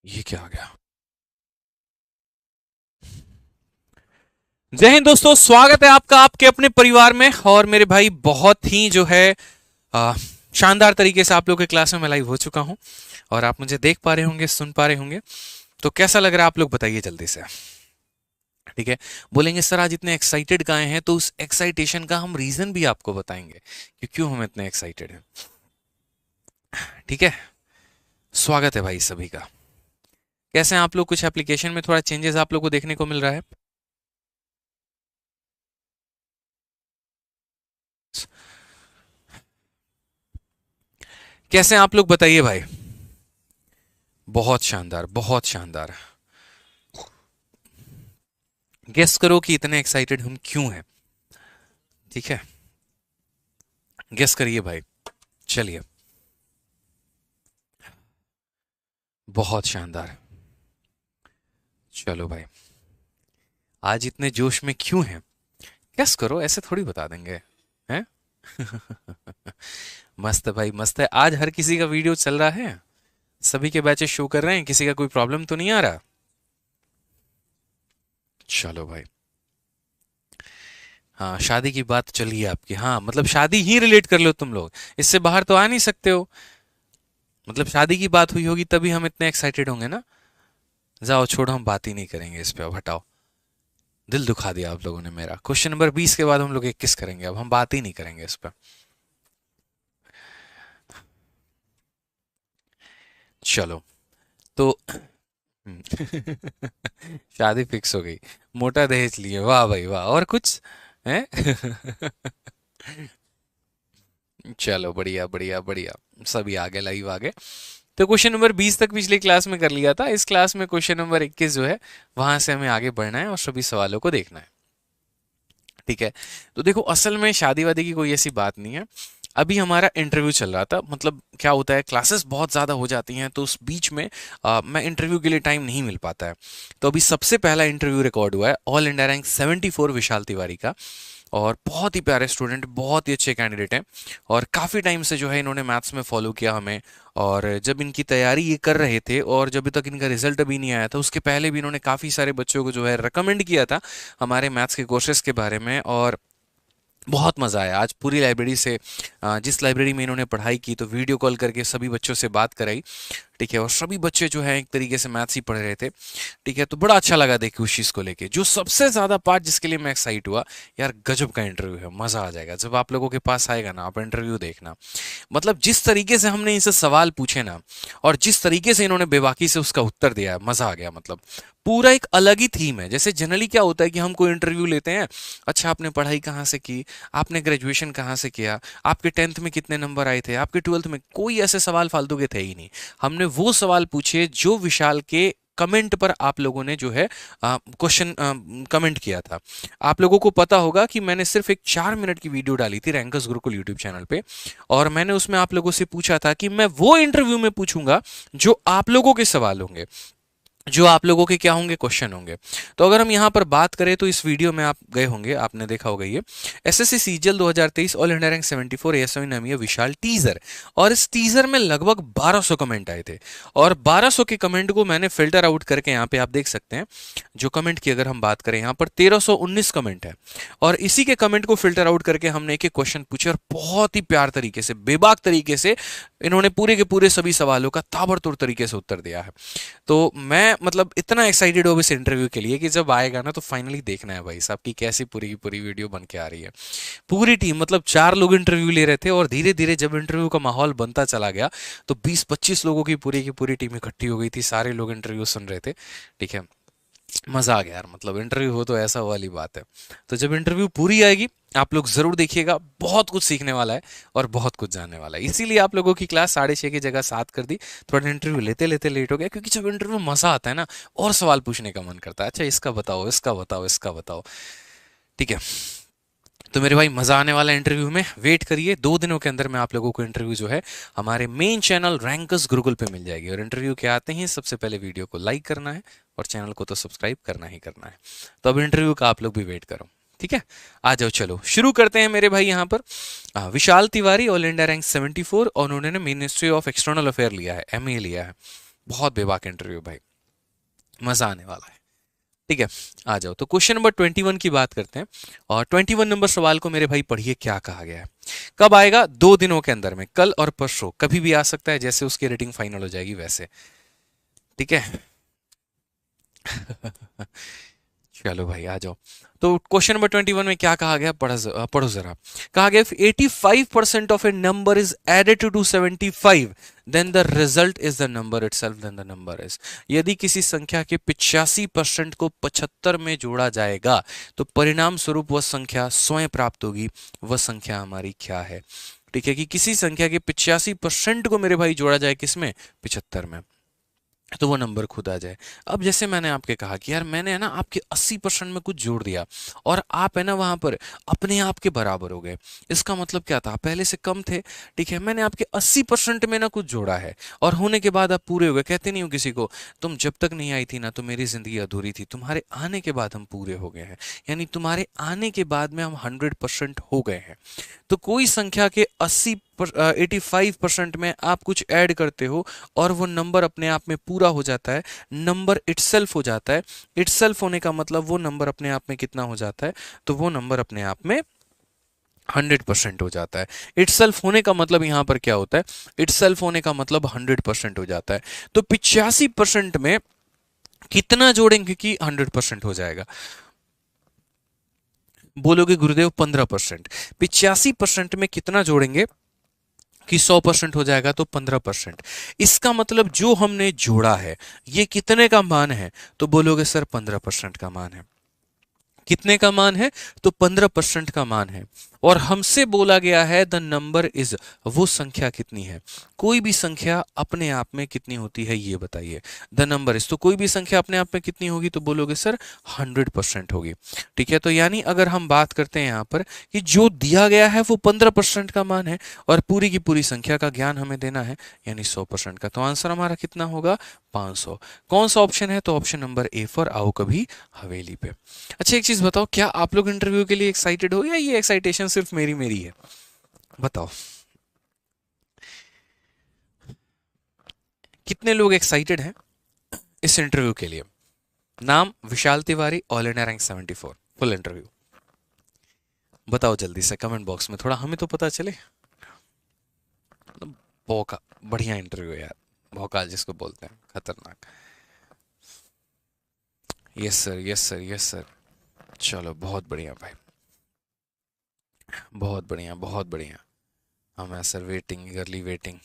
ये क्या आ गया। जय हिंद दोस्तों, स्वागत है आपका आपके अपने परिवार में। और मेरे भाई बहुत ही जो है आ, शानदार तरीके से आप लोगों के क्लास में मैं लाइव हो चुका हूं और आप मुझे देख पा रहे होंगे, सुन पा रहे होंगे। तो कैसा लग रहा है आप लोग बताइए जल्दी से। ठीक है। बोलेंगे सर आज इतने एक्साइटेड काहे हैं, तो उस एक्साइटेशन का हम रीजन भी आपको बताएंगे कि क्यों हम इतने एक्साइटेड हैं। ठीक है। स्वागत है भाई सभी का। कैसे हैं आप लोग? कुछ एप्लीकेशन में थोड़ा चेंजेस आप लोग को देखने को मिल रहा है? कैसे हैं आप लोग बताइए भाई। बहुत शानदार, बहुत शानदार। गेस करो कि इतने एक्साइटेड हम क्यों हैं। ठीक है, गेस करिए भाई। चलिए, बहुत शानदार। चलो भाई, आज इतने जोश में क्यों हैं? गेस करो, ऐसे थोड़ी बता देंगे हैं। मस्त है भाई, मस्त है। आज हर किसी का वीडियो चल रहा है, सभी के बैचेस शो कर रहे हैं, किसी का कोई प्रॉब्लम तो नहीं आ रहा। चलो भाई। हाँ, शादी की बात चलिए आपकी। हाँ मतलब शादी ही रिलेट कर लो तुम लोग, इससे बाहर तो आ नहीं सकते हो। मतलब शादी की बात हुई होगी तभी हम इतने एक्साइटेड होंगे ना। जाओ छोड़ो, हम बात ही नहीं करेंगे इस पे, अब हटाओ। दिल दुखा दिया आप लोगों ने मेरा। क्वेश्चन नंबर 20 के बाद हम लोग 21 करेंगे, अब हम बात ही नहीं करेंगे इस पर। चलो तो शादी फिक्स हो गई, मोटा दहेज लिए, वाह भाई वाह। और कुछ है? चलो बढ़िया बढ़िया बढ़िया। सभी आगे, लाइव आगे। तो क्वेश्चन नंबर 20 तक पिछली क्लास में कर लिया था। इस क्लास में क्वेश्चन नंबर 21 जो है, वहां से हमें आगे बढ़ना है और सभी सवालों को देखना है। ठीक है। तो देखो, असल में शादी वादी की कोई ऐसी बात नहीं है। अभी हमारा इंटरव्यू चल रहा था। मतलब क्या होता है, क्लासेस बहुत ज़्यादा हो जाती हैं तो उस बीच में मैं इंटरव्यू के लिए टाइम नहीं मिल पाता है। तो अभी सबसे पहला इंटरव्यू रिकॉर्ड हुआ है ऑल इंडिया रैंक 74 विशाल तिवारी का। और बहुत ही प्यारे स्टूडेंट, बहुत ही अच्छे कैंडिडेट हैं। और काफ़ी टाइम से जो है इन्होंने मैथ्स में फॉलो किया हमें। और जब इनकी तैयारी ये कर रहे थे और जब तक इनका रिजल्ट अभी नहीं आया था, उसके पहले भी इन्होंने काफ़ी सारे बच्चों को जो है रिकमेंड किया था हमारे मैथ्स के कोर्सेज के बारे में। और बहुत मज़ा आया आज पूरी लाइब्रेरी से। जिस लाइब्रेरी में इन्होंने पढ़ाई की, तो वीडियो कॉल करके सभी बच्चों से बात कराई। ठीक है। और सभी बच्चे जो है एक तरीके से मैथ्स ही पढ़ रहे थे। ठीक है। तो बड़ा अच्छा लगा देख के उस चीज़ को लेके। जो सबसे ज़्यादा पार्ट जिसके लिए मैं एक्साइट हुआ, यार गजब का इंटरव्यू है, मज़ा आ जाएगा जब आप लोगों के पास आएगा ना, आप इंटरव्यू देखना। मतलब जिस तरीके से हमने इनसे सवाल पूछे ना, और जिस तरीके से इन्होंने बेबाकी से उसका उत्तर दिया है, मजा आ गया। मतलब पूरा एक अलग ही थीम है। जैसे जनरली क्या होता है कि हम कोई इंटरव्यू लेते हैं, अच्छा आपने पढ़ाई कहाँ से की, आपने ग्रेजुएशन कहाँ से किया, आपके 10th में कितने नंबर आए थे, आपके 12th में, कोई ऐसे सवाल फालतू के थे ही नहीं। हमने वो सवाल पूछे जो विशाल के कमेंट पर आप लोगों ने जो है क्वेश्चन कमेंट किया था। आप लोगों को पता होगा कि मैंने सिर्फ एक 4 मिनट की वीडियो डाली थी रैंकर्स गुरुकुल यूट्यूब चैनल पे। और मैंने उसमें आप लोगों से पूछा था कि मैं वो इंटरव्यू में पूछूंगा जो आप लोगों के सवाल होंगे, जो आप लोगों के क्या होंगे, क्वेश्चन होंगे। तो अगर हम यहाँ पर बात करें तो इस वीडियो में आप गए होंगे, आपने देखा होगा ये SSC CGL 2023 all India rank 74 ASI नामी विशाल टीजर। और इस टीजर में लगभग 1200 कमेंट आए थे। और 1200 के कमेंट को मैंने फिल्टर आउट करके, यहाँ पे आप देख सकते हैं जो कमेंट की अगर हम बात करें, यहाँ पर 1319 कमेंट है। और इसी के कमेंट को फिल्टर आउट करके हमने एक एक क्वेश्चन पूछे और बहुत ही प्यार तरीके से, बेबाक तरीके से इन्होंने पूरे के पूरे सभी सवालों का ताबड़तोड़ तरीके से उत्तर दिया है। तो मैं मतलब इतना एक्साइटेड हूँ इस इंटरव्यू के लिए कि जब आएगा ना तो फाइनली देखना है भाई साहब की कैसी पूरी की पूरी वीडियो बन के आ रही है। पूरी टीम, मतलब 4 लोग इंटरव्यू ले रहे थे और धीरे धीरे जब इंटरव्यू का माहौल बनता चला गया तो 20-25 लोगों की पूरी टीम इकट्ठी हो गई थी। सारे लोग इंटरव्यू सुन रहे थे। ठीक है। मजा आ गया यार। मतलब इंटरव्यू हो तो ऐसा वाली बात है। तो जब इंटरव्यू पूरी आएगी, आप लोग जरूर देखिएगा, बहुत कुछ सीखने वाला है और बहुत कुछ जानने वाला है। इसीलिए आप लोगों की क्लास 6:30 की जगह 7 कर दी। थोड़ा इंटरव्यू लेते लेते लेट हो गया, क्योंकि जब इंटरव्यू मजा आता है ना, और सवाल पूछने का मन करता है, अच्छा इसका बताओ, इसका बताओ, इसका बताओ। ठीक है। तो मेरे भाई मजा आने वाला इंटरव्यू में, वेट करिए। 2 दिनों के अंदर में आप लोगों को इंटरव्यू जो है हमारे मेन चैनल रैंकर्स गुरुकुल पे मिल जाएगी। और इंटरव्यू के आते ही सबसे पहले वीडियो को लाइक करना है और चैनल को तो सब्सक्राइब करना ही करना है। तो अब इंटरव्यू का आप लोग भी वेट करो। ठीक है। आ जाओ, चलो शुरू करते हैं मेरे भाई। यहाँ पर विशाल तिवारी ऑल इंडिया रैंक 74 और उन्होंने मिनिस्ट्री ऑफ एक्सटर्नल अफेयर लिया है, एमए लिया है। बहुत बेबाक इंटरव्यू भाई, मजा आने वाला है। ठीक है, आ जाओ तो क्वेश्चन नंबर 21 की बात करते हैं। और 21 नंबर सवाल को मेरे भाई पढ़िए क्या कहा गया है। कब आएगा? 2 दिनों के अंदर में, कल और परसों, कभी भी आ सकता है, जैसे उसकी रेटिंग फाइनल हो जाएगी वैसे। ठीक है। चलो भाई आ जाओ। तो क्वेश्चन नंबर 21 में क्या कहा गया, पढ़ो जरा। कहा गया, 85% of a number is added to 75, then the result is the number itself, then the number is. यदि किसी संख्या के 85% को 75 में जोड़ा जाएगा तो परिणाम स्वरूप वह संख्या स्वयं प्राप्त होगी। वह संख्या हमारी क्या है? ठीक है, कि किसी संख्या के 85% को मेरे भाई जोड़ा जाए किसमें? 75 में, तो वो नंबर खुद आ जाए। अब जैसे मैंने आपके कहा कि यार मैंने है ना आपके 80% में कुछ जोड़ दिया और आप है ना वहां पर अपने आप के बराबर हो गए। इसका मतलब क्या था? पहले से कम थे। ठीक है, मैंने आपके 80% में ना कुछ जोड़ा है और होने के बाद आप पूरे हो गए। कहते नहीं हो किसी को, तुम जब तक नहीं आई थी ना तो मेरी जिंदगी अधूरी थी, तुम्हारे आने के बाद हम पूरे हो गए हैं। यानी तुम्हारे आने के बाद में हम 100% हो गए हैं। तो कोई संख्या के 85% में आप कुछ ऐड करते हो और वो नंबर अपने आप में पूरा हो जाता है, नंबर इटसेल्फ हो जाता है। इटसेल्फ होने का मतलब वो नंबर अपने आप में कितना हो जाता है? तो वो नंबर अपने आप में 100% हो जाता है। इटसेल्फ होने का मतलब यहां पर क्या होता है? इटसेल्फ होने का मतलब 100% हो जाता है। तो 85% में कितना जोड़ेंगे कि 100% हो जाएगा? बोलोगे गुरुदेव 15%। 85% में कितना जोड़ेंगे कि 100% हो जाएगा? तो 15%। इसका मतलब जो हमने जोड़ा है ये कितने का मान है? तो बोलोगे सर 15% का मान है। कितने का मान है? तो 15% का मान है। और हमसे बोला गया है द नंबर इज, वो संख्या कितनी है? कोई भी संख्या अपने आप में कितनी होती है ये बताइए। द नंबर इज, तो कोई भी संख्या अपने आप में कितनी होगी? तो बोलोगे सर 100% होगी। ठीक है, तो यानी अगर हम बात करते हैं यहाँ पर कि जो दिया गया है वो 15% का मान है और पूरी की पूरी संख्या का ज्ञान हमें देना है यानी 100% का, तो आंसर हमारा कितना होगा? 500। कौन सा ऑप्शन है? तो ऑप्शन नंबर ए फॉर आओ कभी हवेली पे। अच्छा एक चीज बताओ, क्या आप लोग इंटरव्यू के लिए एक्साइटेड हो या ये एक्साइटेशन सिर्फ मेरी मेरी है? बताओ कितने लोग एक्साइटेड हैं इस इंटरव्यू के लिए? नाम Vishal Tiwari, all India rank 74, full interview. बताओ जल्दी से कमेंट बॉक्स में, थोड़ा हमें तो पता चले। भौका, बढ़िया इंटरव्यू है यार, भौकाल जिसको बोलते हैं, खतरनाक। Yes sir, yes sir, yes sir. चलो बहुत बढ़िया भाई, बहुत बढ़िया, बहुत बढ़िया। हम sir waiting, ईगरली waiting.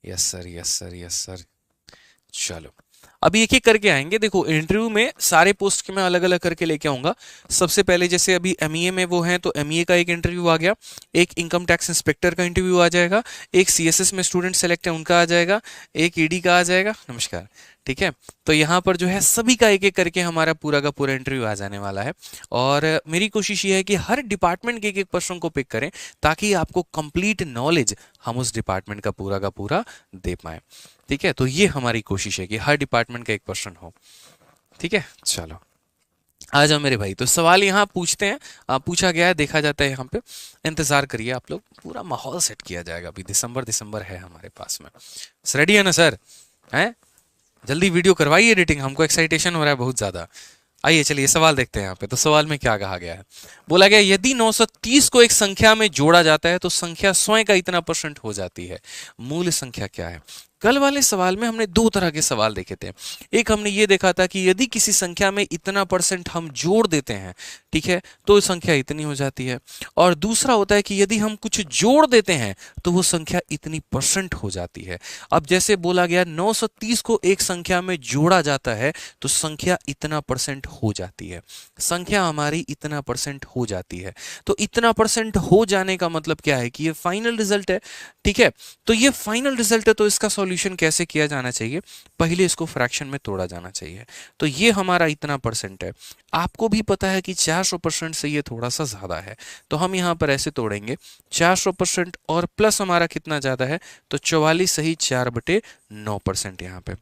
Yes sir, yes sir, yes sir. चलो अभी एक एक करके आएंगे। देखो इंटरव्यू में सारे पोस्ट के मैं अलग अलग करके लेके आऊंगा। सबसे पहले जैसे अभी एमईए में वो है तो एमईए का एक इंटरव्यू आ गया, एक इनकम टैक्स इंस्पेक्टर का इंटरव्यू आ जाएगा, एक सीएसएस में स्टूडेंट सेलेक्ट है उनका आ जाएगा, एक ईडी का आ जाएगा। नमस्कार। ठीक है, तो यहाँ पर जो है सभी का एक एक करके हमारा पूरा का पूरा इंटरव्यू आ जाने वाला है। और मेरी कोशिश ये है कि हर डिपार्टमेंट के एक एक पर्सन को पिक करें ताकि आपको कंप्लीट नॉलेज हम उस डिपार्टमेंट का पूरा दे पाए। ठीक है, तो ये हमारी कोशिश है कि हर डिपार्टमेंट का एक पर्सन हो। ठीक है, चलो आ जाओ मेरे भाई। तो सवाल यहाँ पूछते हैं, पूछा गया है, देखा जाता है यहाँ पे। इंतजार करिए आप लोग, पूरा माहौल सेट किया जाएगा। अभी दिसंबर दिसंबर है हमारे पास में। रेडी है ना सर? हैं? जल्दी वीडियो करवाइए एडिटिंग, हमको एक्साइटेशन हो रहा है बहुत ज्यादा। आइए चलिए सवाल देखते हैं यहाँ पे। तो सवाल में क्या कहा गया है? बोला गया यदि 930 को एक संख्या में जोड़ा जाता है तो संख्या स्वयं का इतना % हो जाती है। मूल संख्या क्या है? कल वाले सवाल में हमने दो तरह के सवाल देखे थे। एक हमने ये देखा था कि यदि किसी संख्या में इतना % हम जोड़ देते हैं, ठीक है, तो संख्या इतनी हो जाती है। और दूसरा होता है कि यदि हम कुछ जोड़ देते हैं तो वो संख्या इतनी % हो जाती है। अब जैसे बोला गया 930 को एक संख्या में जोड़ा जाता है तो संख्या इतना % हो जाती है। संख्या हमारी इतना % हो जाती है। तो इतना % हो जाने का मतलब क्या है? कि ये फाइनल रिजल्ट है। ठीक है, तो ये फाइनल रिजल्ट है, तो इसका सॉल्यूशन कैसे किया जाना चाहिए? पहले इसको फ्रैक्शन में तोड़ा जाना चाहिए। तो ये हमारा इतना % है। आपको भी पता है कि 400% से ये थोड़ा सा ज्यादा है, तो हम यहां पर ऐसे तोड़ेंगे 400% और प्लस हमारा कितना ज्यादा है? तो 44 सही 4/9% यहाँ पे।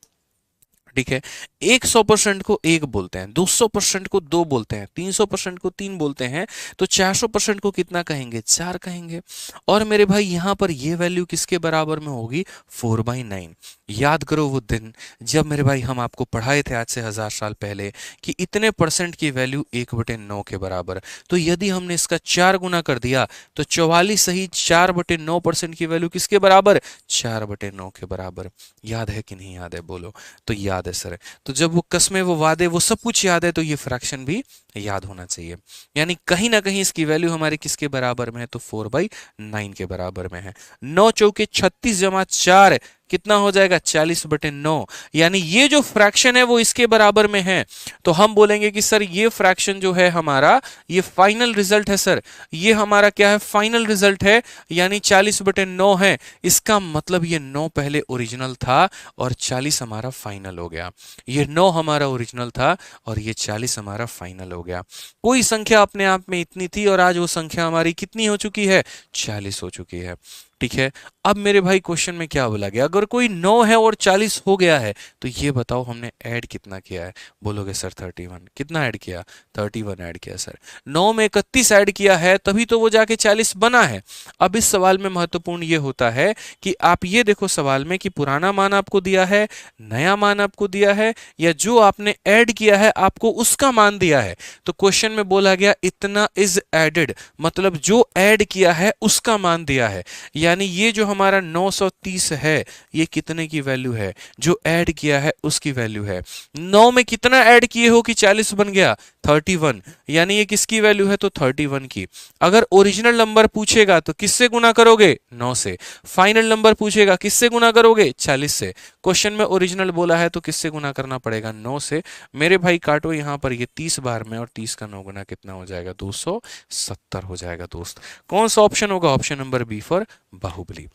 ठीक है, 100% को 1 बोलते हैं, 200% को 2 बोलते हैं, 300% को 3 बोलते हैं, तो 400% को कितना कहेंगे? 4 कहेंगे। और मेरे भाई यहाँ पर ये वैल्यू किसके बराबर में होगी? 4/9। याद करो वो दिन जब मेरे भाई हम आपको पढ़ाए थे आज से 1000 साल पहले कि इतने परसेंट की वैल्यू 1/9 के बराबर। तो यदि हमने इसका 4 गुना कर दिया तो 44 सही 4/9% की वैल्यू किसके बराबर? 4/9 के बराबर। याद है कि नहीं याद है? बोलो। तो याद है सर। तो जब वो कस्में, वो वादे, वो सब कुछ याद है, तो ये फ्रैक्शन भी याद होना चाहिए। यानी कहीं ना कहीं इसकी वैल्यू हमारी किसके बराबर में है? तो 4/9 के बराबर में है। 9 चौके 36 जमा 4 कितना हो जाएगा? 40/9। यानी ये जो फ्रैक्शन है वो इसके बराबर में है। तो हम बोलेंगे कि सर ये फ्रैक्शन जो है हमारा, ये फाइनल रिजल्ट है सर। ये हमारा क्या है? फाइनल रिजल्ट है, यानी 40/9 है। इसका मतलब ये 9 पहले ओरिजिनल था और 40 हमारा फाइनल हो गया। ये 9 हमारा ओरिजिनल था और ये 40 हमारा फाइनल हो गया। कोई संख्या अपने आप में इतनी थी और आज वो संख्या हमारी कितनी हो चुकी है? 40 हो चुकी है। ठीक है। अब मेरे भाई क्वेश्चन में क्या बोला गया? अगर कोई 9 है और 40 हो गया है तो ये बताओ हमने ऐड कितना किया है? बोलोगे सर 31। कितना ऐड किया? 31 ऐड किया सर। 9 में 31 ऐड किया है तभी तो वो जाके 40 बना है। अब इस सवाल में महत्वपूर्ण ये होता है कि आप ये देखो सवाल में कि पुराना मान आपको दिया है, नया मान आपको दिया है, या जो आपने ऐड किया है आपको उसका मान दिया है। तो क्वेश्चन में बोला गया इतना इज एडेड, मतलब जो ऐड किया है उसका मान दिया है। यानी ये जो हमारा 930 है ये कितने की वैल्यू है? जो ऐड किया है उसकी वैल्यू है। 9 में कितना ऐड किए हो कि 40 बन गया? 31। यानी ये किसकी वैल्यू है? तो 31 की। अगर ओरिजिनल नंबर पूछेगा तो किससे गुना करोगे? 9 से। फाइनल नंबर पूछेगा किससे गुना करोगे? 40 से। क्वेश्चन में ओरिजिनल बोला है तो किससे गुना करना पड़ेगा? 9 से। मेरे भाई काटो यहां पर ये 30 बार में, और 30 का 9 गुना कितना हो जाएगा? 270 हो जाएगा दोस्त। कौन सा ऑप्शन होगा? Option number B for Baahubali.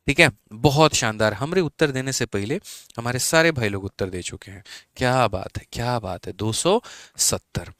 ठीक है, बहुत शानदार। हमरे उत्तर देने से पहले हमारे सारे भाई लोग उत्तर दे चुके हैं। क्या बात है, क्या बात है। 270।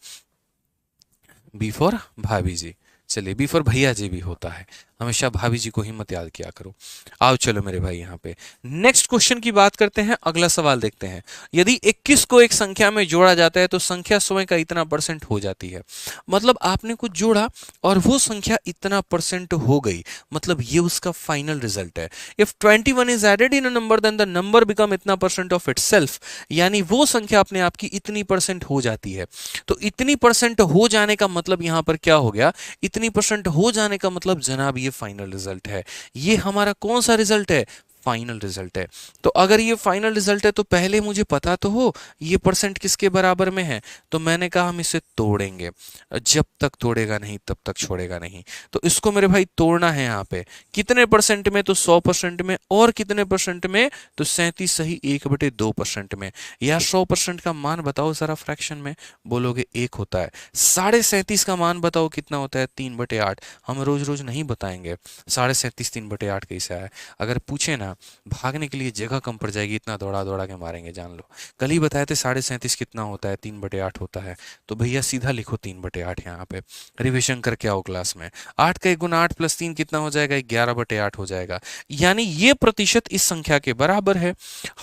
बी फॉर भाभी जी। चलिए, बी फॉर भैया जी भी होता है। हमेशा भाभी जी को ही मत याद किया करो। आओ चलो मेरे भाई यहाँ पे नेक्स्ट क्वेश्चन की बात करते हैं। अगला सवाल देखते हैं। यदि 21 को एक संख्या में जोड़ा जाता है तो संख्या स्वयं का इतना परसेंट हो जाती है। मतलब आपने कुछ जोड़ा और वो संख्या इतना परसेंट हो गई, मतलब ये उसका फाइनल रिजल्ट है। If 21 is added in a number then the number become इतना परसेंट ऑफ इटसेल्फ। यानी वो संख्या अपने आप की इतनी परसेंट हो जाती है। तो इतनी परसेंट हो जाने का मतलब यहां पर क्या हो गया? इतनी परसेंट हो जाने का मतलब जनाब ये फाइनल रिजल्ट है। ये हमारा कौन सा रिजल्ट है? फाइनल रिजल्ट है। तो अगर ये फाइनल रिजल्ट है तो पहले मुझे पता तो हो ये परसेंट किसके बराबर में है। तो मैंने कहा हम इसे तोड़ेंगे। जब तक तोड़ेगा नहीं तब तक छोड़ेगा नहीं। तो इसको मेरे भाई तोड़ना है। यहाँ पे कितने परसेंट में? तो 100% में। और कितने परसेंट में? तो 37 सही 1/2% में। या 100% का मान बताओ जरा फ्रैक्शन में। बोलोगे 1 होता है। 37.5 का मान बताओ कितना होता है? 3/8। हम रोज रोज नहीं बताएंगे 37.5 3/8 कैसे आया। अगर पूछे ना, भागने के लिए जगह कम पड़ जाएगी, इतना दौड़ा दौड़ा के मारेंगे, जान लो। कल ही बताए थे 37.5 कितना होता है? 3/8 होता है। तो भैया सीधा लिखो 3/8 यहाँ पे। रिविजन करके आओ क्लास में। 8 का 1 गुना 8 + 3 कितना हो जाएगा? 11/8 हो जाएगा। यानी ये प्रतिशत इस संख्या के बराबर है।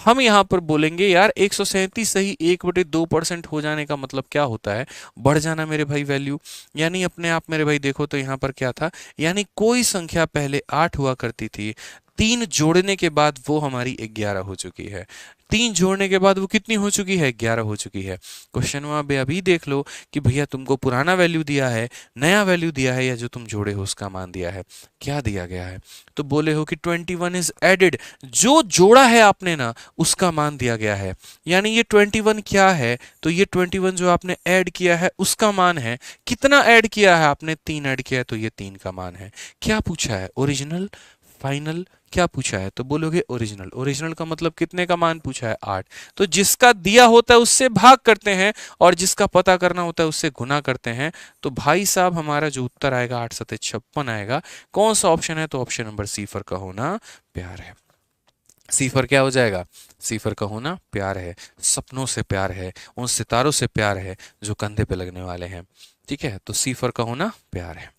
हम यहाँ पर बोलेंगे यार 137 सही 1/2% हो जाने का मतलब क्या होता है? बढ़ जाना मेरे भाई वैल्यू। यानी अपने आप मेरे भाई देखो तो यहाँ पर क्या था? यानी कोई संख्या पहले 8 हुआ करती थी, 3 जोड़ने के बाद वो हमारी 11 हो चुकी है। 3 जोड़ने के बाद वो कितनी हो चुकी है? 11 हो चुकी है। क्वेश्चन वहां पे अभी देख लो कि भैया तुमको पुराना वैल्यू दिया है, नया वैल्यू दिया है, या जो तुम जोड़े हो उसका मान दिया है। क्या दिया गया है? तो बोले हो कि 21 इज एडेड। जो जोड़ा है आपने ना उसका मान दिया गया है। यानी ये 21 क्या है? तो ये 21 जो आपने ऐड किया है उसका मान है। कितना ऐड किया है आपने? 3 ऐड किया है तो ये 3 का मान है। क्या पूछा है? ओरिजिनल, फाइनल, क्या पूछा है? तो बोलोगे ओरिजिनल। ओरिजिनल का मतलब कितने का मान पूछा है? 8। तो जिसका दिया होता है उससे भाग करते हैं और जिसका पता करना होता है उससे गुना करते हैं। तो भाई साहब हमारा जो उत्तर आएगा 8 × 7 = 56 आएगा। कौन सा ऑप्शन है? तो ऑप्शन नंबर सी फॉर का होना प्यार है। सी फॉर क्या हो जाएगा? सी फॉर का होना प्यार है। सपनों से प्यार है, उन सितारों से प्यार है जो कंधे पे लगने वाले हैं। ठीक है, तो सी फॉर का होना प्यार है।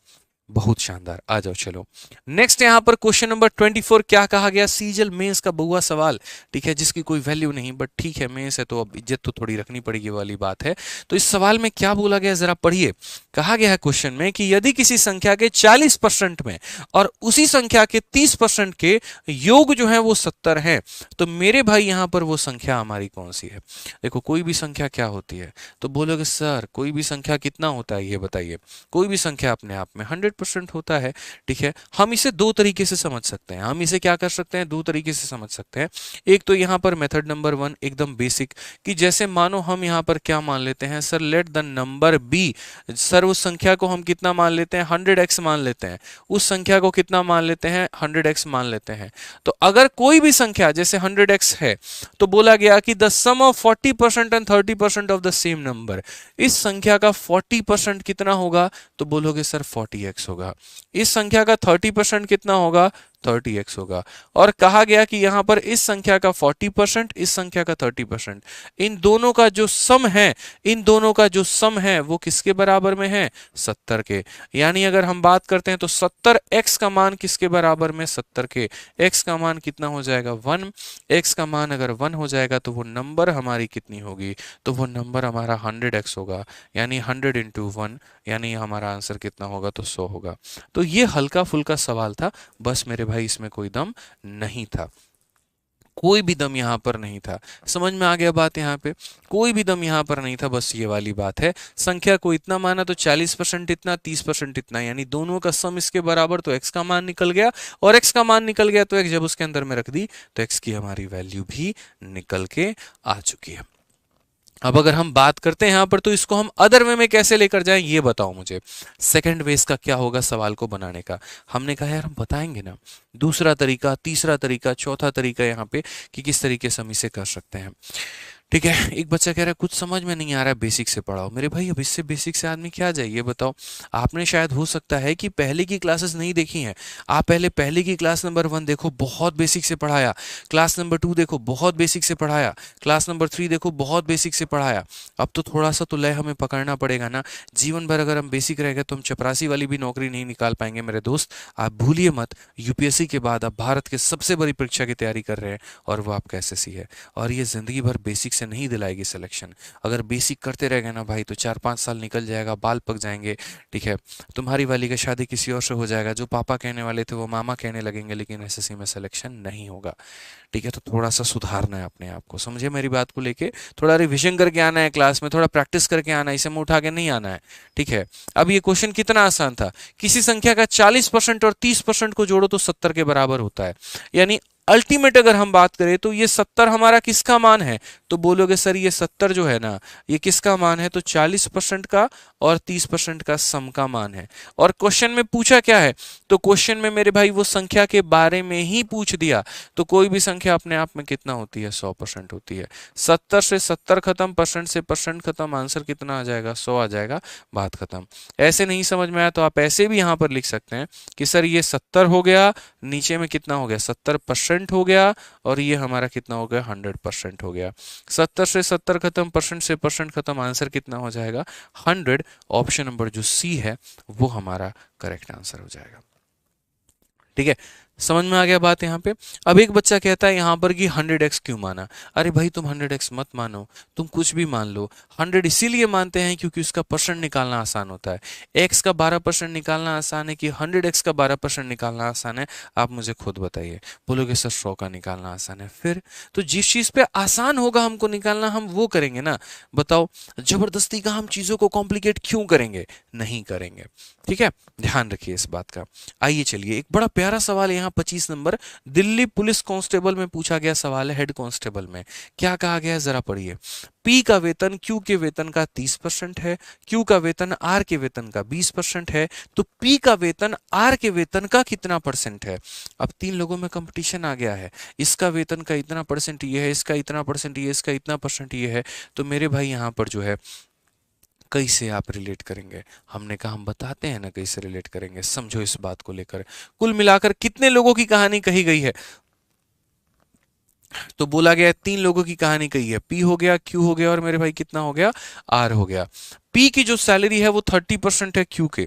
बहुत शानदार, आ जाओ चलो। नेक्स्ट यहाँ पर क्वेश्चन नंबर 24 क्या कहा गया, सीजल मेंस का बहुआ सवाल, ठीक है, जिसकी कोई वैल्यू नहीं, बट ठीक है मेंस है तो अब इज्जत तो थोड़ी रखनी पड़ेगी वाली बात है। तो इस सवाल में क्या बोला गया जरा पढ़िए। कहा गया है क्वेश्चन में कि यदि किसी संख्या के 40% में और उसी संख्या के 30% के योग जो है वो 70 है, तो मेरे भाई यहाँ पर वो संख्या हमारी कौन सी है। देखो कोई भी संख्या क्या होती है, तो बोलोगे सर कोई भी संख्या कितना होता है ये बताइए। कोई भी संख्या अपने आप में 100% होता है, ठीक है। हम इसे दो तरीके से समझ सकते हैं, हम इसे क्या कर सकते हैं, दो तरीके से समझ सकते हैं। एक तो यहाँ पर मेथड नंबर 1 एकदम बेसिक, कि जैसे मानो हम यहाँ पर क्या मान लेते हैं, sir let the number B, sir उस संख्या को हम कितना मान लेते हैं, 100x मान लेते हैं, उस संख्या को कितना मान लेते हैं, 100x मान लेते हैं। तो अगर कोई भी संख्या जैसे 100x है, तो बोला गया कि the sum of 40% and 30% of the same number, इस संख्या का 40% कितना होगा, तो बोलोगे सर 40x होगा। इस संख्या का 30% कितना होगा, 30x होगा। और कहा गया कि यहां पर इस संख्या का 40%, इस संख्या का 30%, इन दोनों का जो सम है, इन दोनों का जो सम है वो किसके बराबर में है, 70 के। यानी अगर हम बात करते हैं तो 70x का मान किसके बराबर में, 70 के। x का मान कितना हो जाएगा, 1। x का मान अगर 1 हो जाएगा तो वो नंबर हमारी कितनी होगी, तो वो नंबर हमारा 100x होगा, यानी 100 इंटू 1, यानी हमारा आंसर कितना होगा, तो 100 होगा। तो ये हल्का फुल्का सवाल था, बस मेरे भाई इसमें कोई दम नहीं था, कोई भी दम यहां पर नहीं था। समझ में आ गया बात, यहाँ पे कोई भी दम यहां पर नहीं था, बस ये वाली बात है। संख्या को इतना माना तो 40% इतना, 30% इतना, यानी दोनों का सम इसके बराबर, तो x का मान निकल गया, और x का मान निकल गया तो x जब उसके अंदर में रख दी तो x की हमारी वैल्यू भी निकल के आ चुकी है। अब अगर हम बात करते हैं यहां पर, तो इसको हम अदर वे में कैसे लेकर जाएं ये बताओ मुझे। सेकंड वे इसका क्या होगा सवाल को बनाने का, हमने कहा यार हम बताएंगे ना, दूसरा तरीका, तीसरा तरीका, चौथा तरीका यहाँ पे कि किस तरीके से हम इसे कर सकते हैं। ठीक है, एक बच्चा कह रहा है कुछ समझ में नहीं आ रहा है, बेसिक से पढ़ाओ। मेरे भाई अब इससे बेसिक से आदमी क्या जाए ये बताओ। आपने शायद हो सकता है कि पहले की क्लासेस नहीं देखी हैं, आप पहले की क्लास नंबर 1 देखो, बहुत बेसिक से पढ़ाया, क्लास नंबर 2 देखो, बहुत बेसिक से पढ़ाया, क्लास नंबर 3 देखो, बहुत बेसिक से पढ़ाया। अब तो थोड़ा सा तो लय हमें पकड़ना पड़ेगा ना। जीवन भर अगर हम बेसिक रह गए तो हम चपरासी वाली भी नौकरी नहीं निकाल पाएंगे मेरे दोस्त। आप भूलिए मत, यूपीएससी के बाद आप भारत के सबसे बड़ी परीक्षा की तैयारी कर रहे हैं, और वो आपका एसएससी है, और ये जिंदगी भर बेसिक से नहीं दिलाएगी सिलेक्शन। अगर बेसिक करते रह गए ना भाई तो 4-5 साल निकल जाएगा, बाल पक जाएंगे, ठीक है। तुम्हारी वाली का शादी किसी और से हो जाएगा, जो पापा कहने वाले थे वो मामा कहने लगेंगे, लेकिन एसएससी में सिलेक्शन नहीं होगा, ठीक है। तो थोड़ा सा सुधारना है अपने आप को, समझे मेरी बात को लेके। थोड़ा रिविजन करके आना है क्लास में, थोड़ा प्रैक्टिस करके आना है, इसे मुंह उठा के नहीं आना है, ठीक है। अब ये क्वेश्चन कितना आसान था, किसी संख्या का 40% और 30% को जोड़ो तो 70 के बराबर होता है। यानी अल्टीमेट अगर हम बात करें तो ये 70 हमारा किसका मान है, तो बोलोगे सर ये 70 जो है ना, ये किसका मान है, तो 40% का और 30% का सम का मान है। और क्वेश्चन में पूछा क्या है, तो क्वेश्चन में मेरे भाई वो संख्या के बारे में ही पूछ दिया। तो कोई भी संख्या अपने आप में कितना होती है, 100% होती है। 70 से 70 खत्म, परसेंट से परसेंट खत्म, आंसर कितना आ जाएगा, 100 आ जाएगा, बात खत्म। ऐसे नहीं समझ में आया तो आप ऐसे भी यहाँ पर लिख सकते हैं कि सर ये 70 हो गया, नीचे में कितना हो गया, 70% हो गया, और ये हमारा कितना हो गया, 100% हो गया। 70 से 70 खत्म, परसेंट से परसेंट खत्म, आंसर कितना हो जाएगा, 100। ऑप्शन नंबर जो सी है वो हमारा करेक्ट आंसर हो जाएगा, ठीक है। समझ में आ गया बात यहाँ पे। अब एक बच्चा कहता है यहाँ पर कि 100x क्यों माना। अरे भाई तुम 100x मत मानो, तुम कुछ भी मान लो। 100 इसीलिए मानते हैं क्योंकि उसका परसेंट निकालना आसान होता है। x का 12% निकालना आसान है कि 100x का 12% निकालना आसान है, आप मुझे खुद बताइए। बोलोगे सर 100 का निकालना आसान है, फिर तो जिस चीज पे आसान होगा हमको निकालना हम वो करेंगे ना। बताओ जबरदस्ती का हम चीजों को कॉम्प्लिकेट क्यों करेंगे, नहीं करेंगे, ठीक है। ध्यान रखिए इस बात का। आइए चलिए, एक बड़ा प्यारा सवाल यहाँ 25 नंबर दिल्ली पुलिस कांस्टेबल में पूछा गया सवाल है, हेड कांस्टेबल में क्या कहा गया है जरा पढ़िए। पी का वेतन क्यू के वेतन का 30% है, क्यू का वेतन आर के वेतन का 20% है, तो पी का वेतन आर के वेतन का कितना परसेंट है। अब 3 लोगों में कंपटीशन आ गया है, इसका वेतन का इतना परसेंट ये है, इसका इतना परसेंट ये, इसका इतना परसेंट ये है। तो मेरे भाई यहाँ पर जो है कैसे आप रिलेट करेंगे, हमने कहा हम बताते हैं ना कैसे रिलेट करेंगे, समझो इस बात को लेकर। कुल मिलाकर कितने लोगों की कहानी कही गई है, तो बोला गया 3 लोगों की कहानी कही है। पी हो गया, क्यू हो गया, और मेरे भाई कितना हो गया, आर हो गया। पी की जो सैलरी है वो 30% है क्यू के,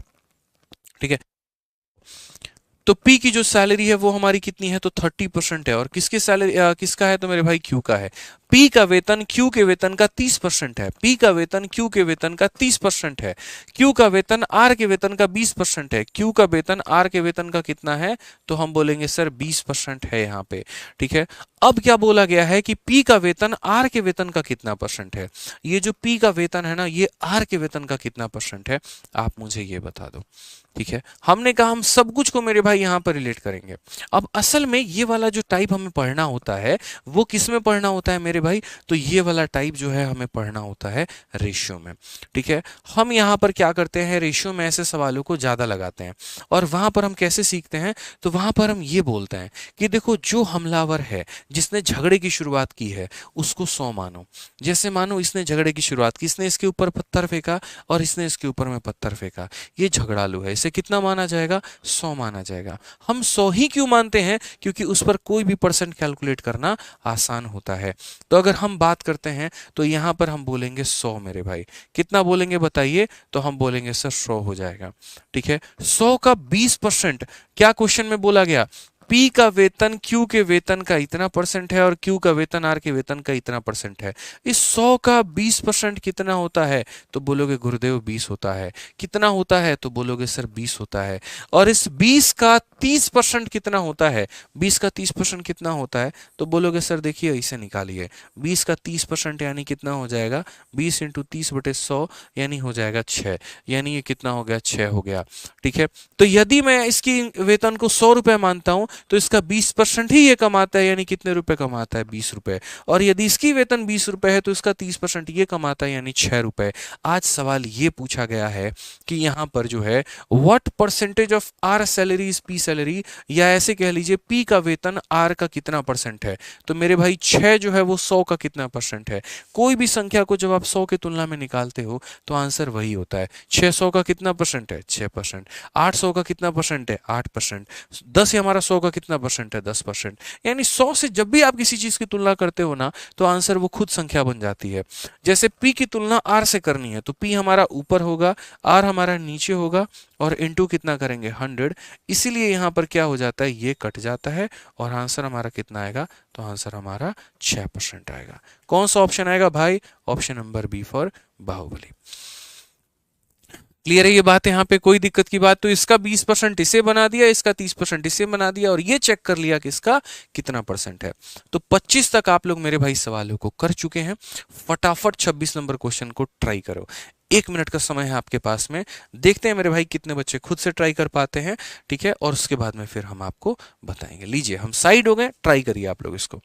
ठीक है। तो पी की जो सैलरी है वो हमारी कितनी है, तो 30% है। और किसकी सैलरी किसका है, तो मेरे भाई क्यू का है। पी का वेतन क्यू के वेतन का 30% है। पी का वेतन क्यू के वेतन का 30% है। क्यू का वेतन आर के वेतन का 20% है। क्यू का वेतन आर के वेतन का कितना है, तो हम बोलेंगे सर 20% है यहाँ पे। ठीक है। अब क्या बोला गया है कि पी का वेतन आर के वेतन का कितना परसेंट है। ये जो पी का वेतन है ना, ये आर के वेतन का कितना परसेंट है, आप मुझे ये बता दो। ठीक है। हमने कहा हम सब कुछ को मेरे भाई यहां पर रिलेट करेंगे। अब असल में ये वाला जो टाइप हमें पढ़ना होता है वो किस में पढ़ना होता है मेरे भाई, तो ये वाला टाइप जो है हमें पढ़ना होता है रेशियो में। ठीक है। हम यहां पर क्या करते हैं, रेशियो में ऐसे सवालों को ज्यादा लगाते हैं। और वहां पर हम कैसे सीखते हैं, तो वहां पर हम ये बोलते हैं कि देखो जो हमलावर है, जिसने झगड़े की शुरुआत की है, उसको 100 मानो। जैसे मानो इसने झगड़े की शुरुआत की, इसने इसके ऊपर पत्थर फेंका और इसने इसके ऊपर में पत्थर फेंका, ये झगड़ालू है, इसे कितना माना जाएगा, 100 माना जाएगा। हम 100 ही क्यों मानते हैं, क्योंकि उस पर कोई भी परसेंट कैलकुलेट करना आसान होता है। तो अगर हम बात करते हैं तो यहां पर हम बोलेंगे 100 मेरे भाई। कितना बोलेंगे बताइए, तो हम बोलेंगे सर 100 हो जाएगा। ठीक है। 100 का 20%, क्या क्वेश्चन में बोला गया, पी का वेतन क्यू के वेतन का इतना परसेंट है और क्यू का वेतन आर के वेतन का इतना परसेंट है। इस 100 का 20% कितना होता है, तो बोलोगे गुरुदेव 20 होता है। कितना होता है, तो बोलोगे सर 20 होता है। और इस 20 का 30% कितना होता है, 20 का 30% कितना होता है, तो बोलोगे सर देखिए इसे निकालिए। 20 का 30% यानी कितना हो जाएगा, 20 इंटू 30/100 यानी हो जाएगा 6। यानी ये कितना हो गया, 6 हो गया। ठीक है। तो यदि मैं इसकी वेतन को 100 रुपए मानता हूं तो इसका 20% ही ये कमाता है, यानी कितने रुपए कमाता है, 20 रुपए। और यदि इसकी वेतन 20 रुपए है तो इसका 30% ये कमाता है, यानी 6 रुपए। आज सवाल ये पूछा गया है कि यहां पर जो है what percentage of R salary is P salary, या ऐसे कह लीजिए पी का वेतन आर का कितना परसेंट है। तो मेरे भाई 6 जो है वो 100 का कितना परसेंट है। कोई भी संख्या को जब आप 100 की तुलना में निकालते हो तो आंसर वही होता है। 600 का कितना परसेंट है, 6%। 800 का कितना परसेंट है, 8%। 10 हमारा 100 का कितना परसेंट है, 10%। यानी 100 से जब भी आप किसी चीज की तुलना करते हो ना, तो आंसर वो खुद संख्या बन जाती है। जैसे पी की तुलना आर से करनी है तो पी हमारा ऊपर होगा, आर हमारा नीचे होगा, और इनटू कितना करेंगे, 100। इसीलिए यहां पर क्या हो जाता है, ये कट जाता है और आंसर हमारा कितना आएगा, तो आंसर हमारा 6% आएगा। कौन सा ऑप्शन आएगा भाई, option number B for Baahubali. Clear है ये बात, यहाँ पे कोई दिक्कत की बात, तो इसका 20% इसे बना दिया, इसका 30% इसे बना दिया, और ये चेक कर लिया कि इसका कितना परसेंट है। तो 25 तक आप लोग मेरे भाई सवालों को कर चुके हैं। फटाफट 26 नंबर क्वेश्चन को ट्राई करो। 1 मिनट का समय है आपके पास में, देखते हैं मेरे भाई कितने बच्चे खुद से ट्राई कर पाते हैं। ठीक है। और उसके बाद में फिर हम आपको बताएंगे। लीजिए हम साइड हो गए, ट्राई करिए आप लोग इसको।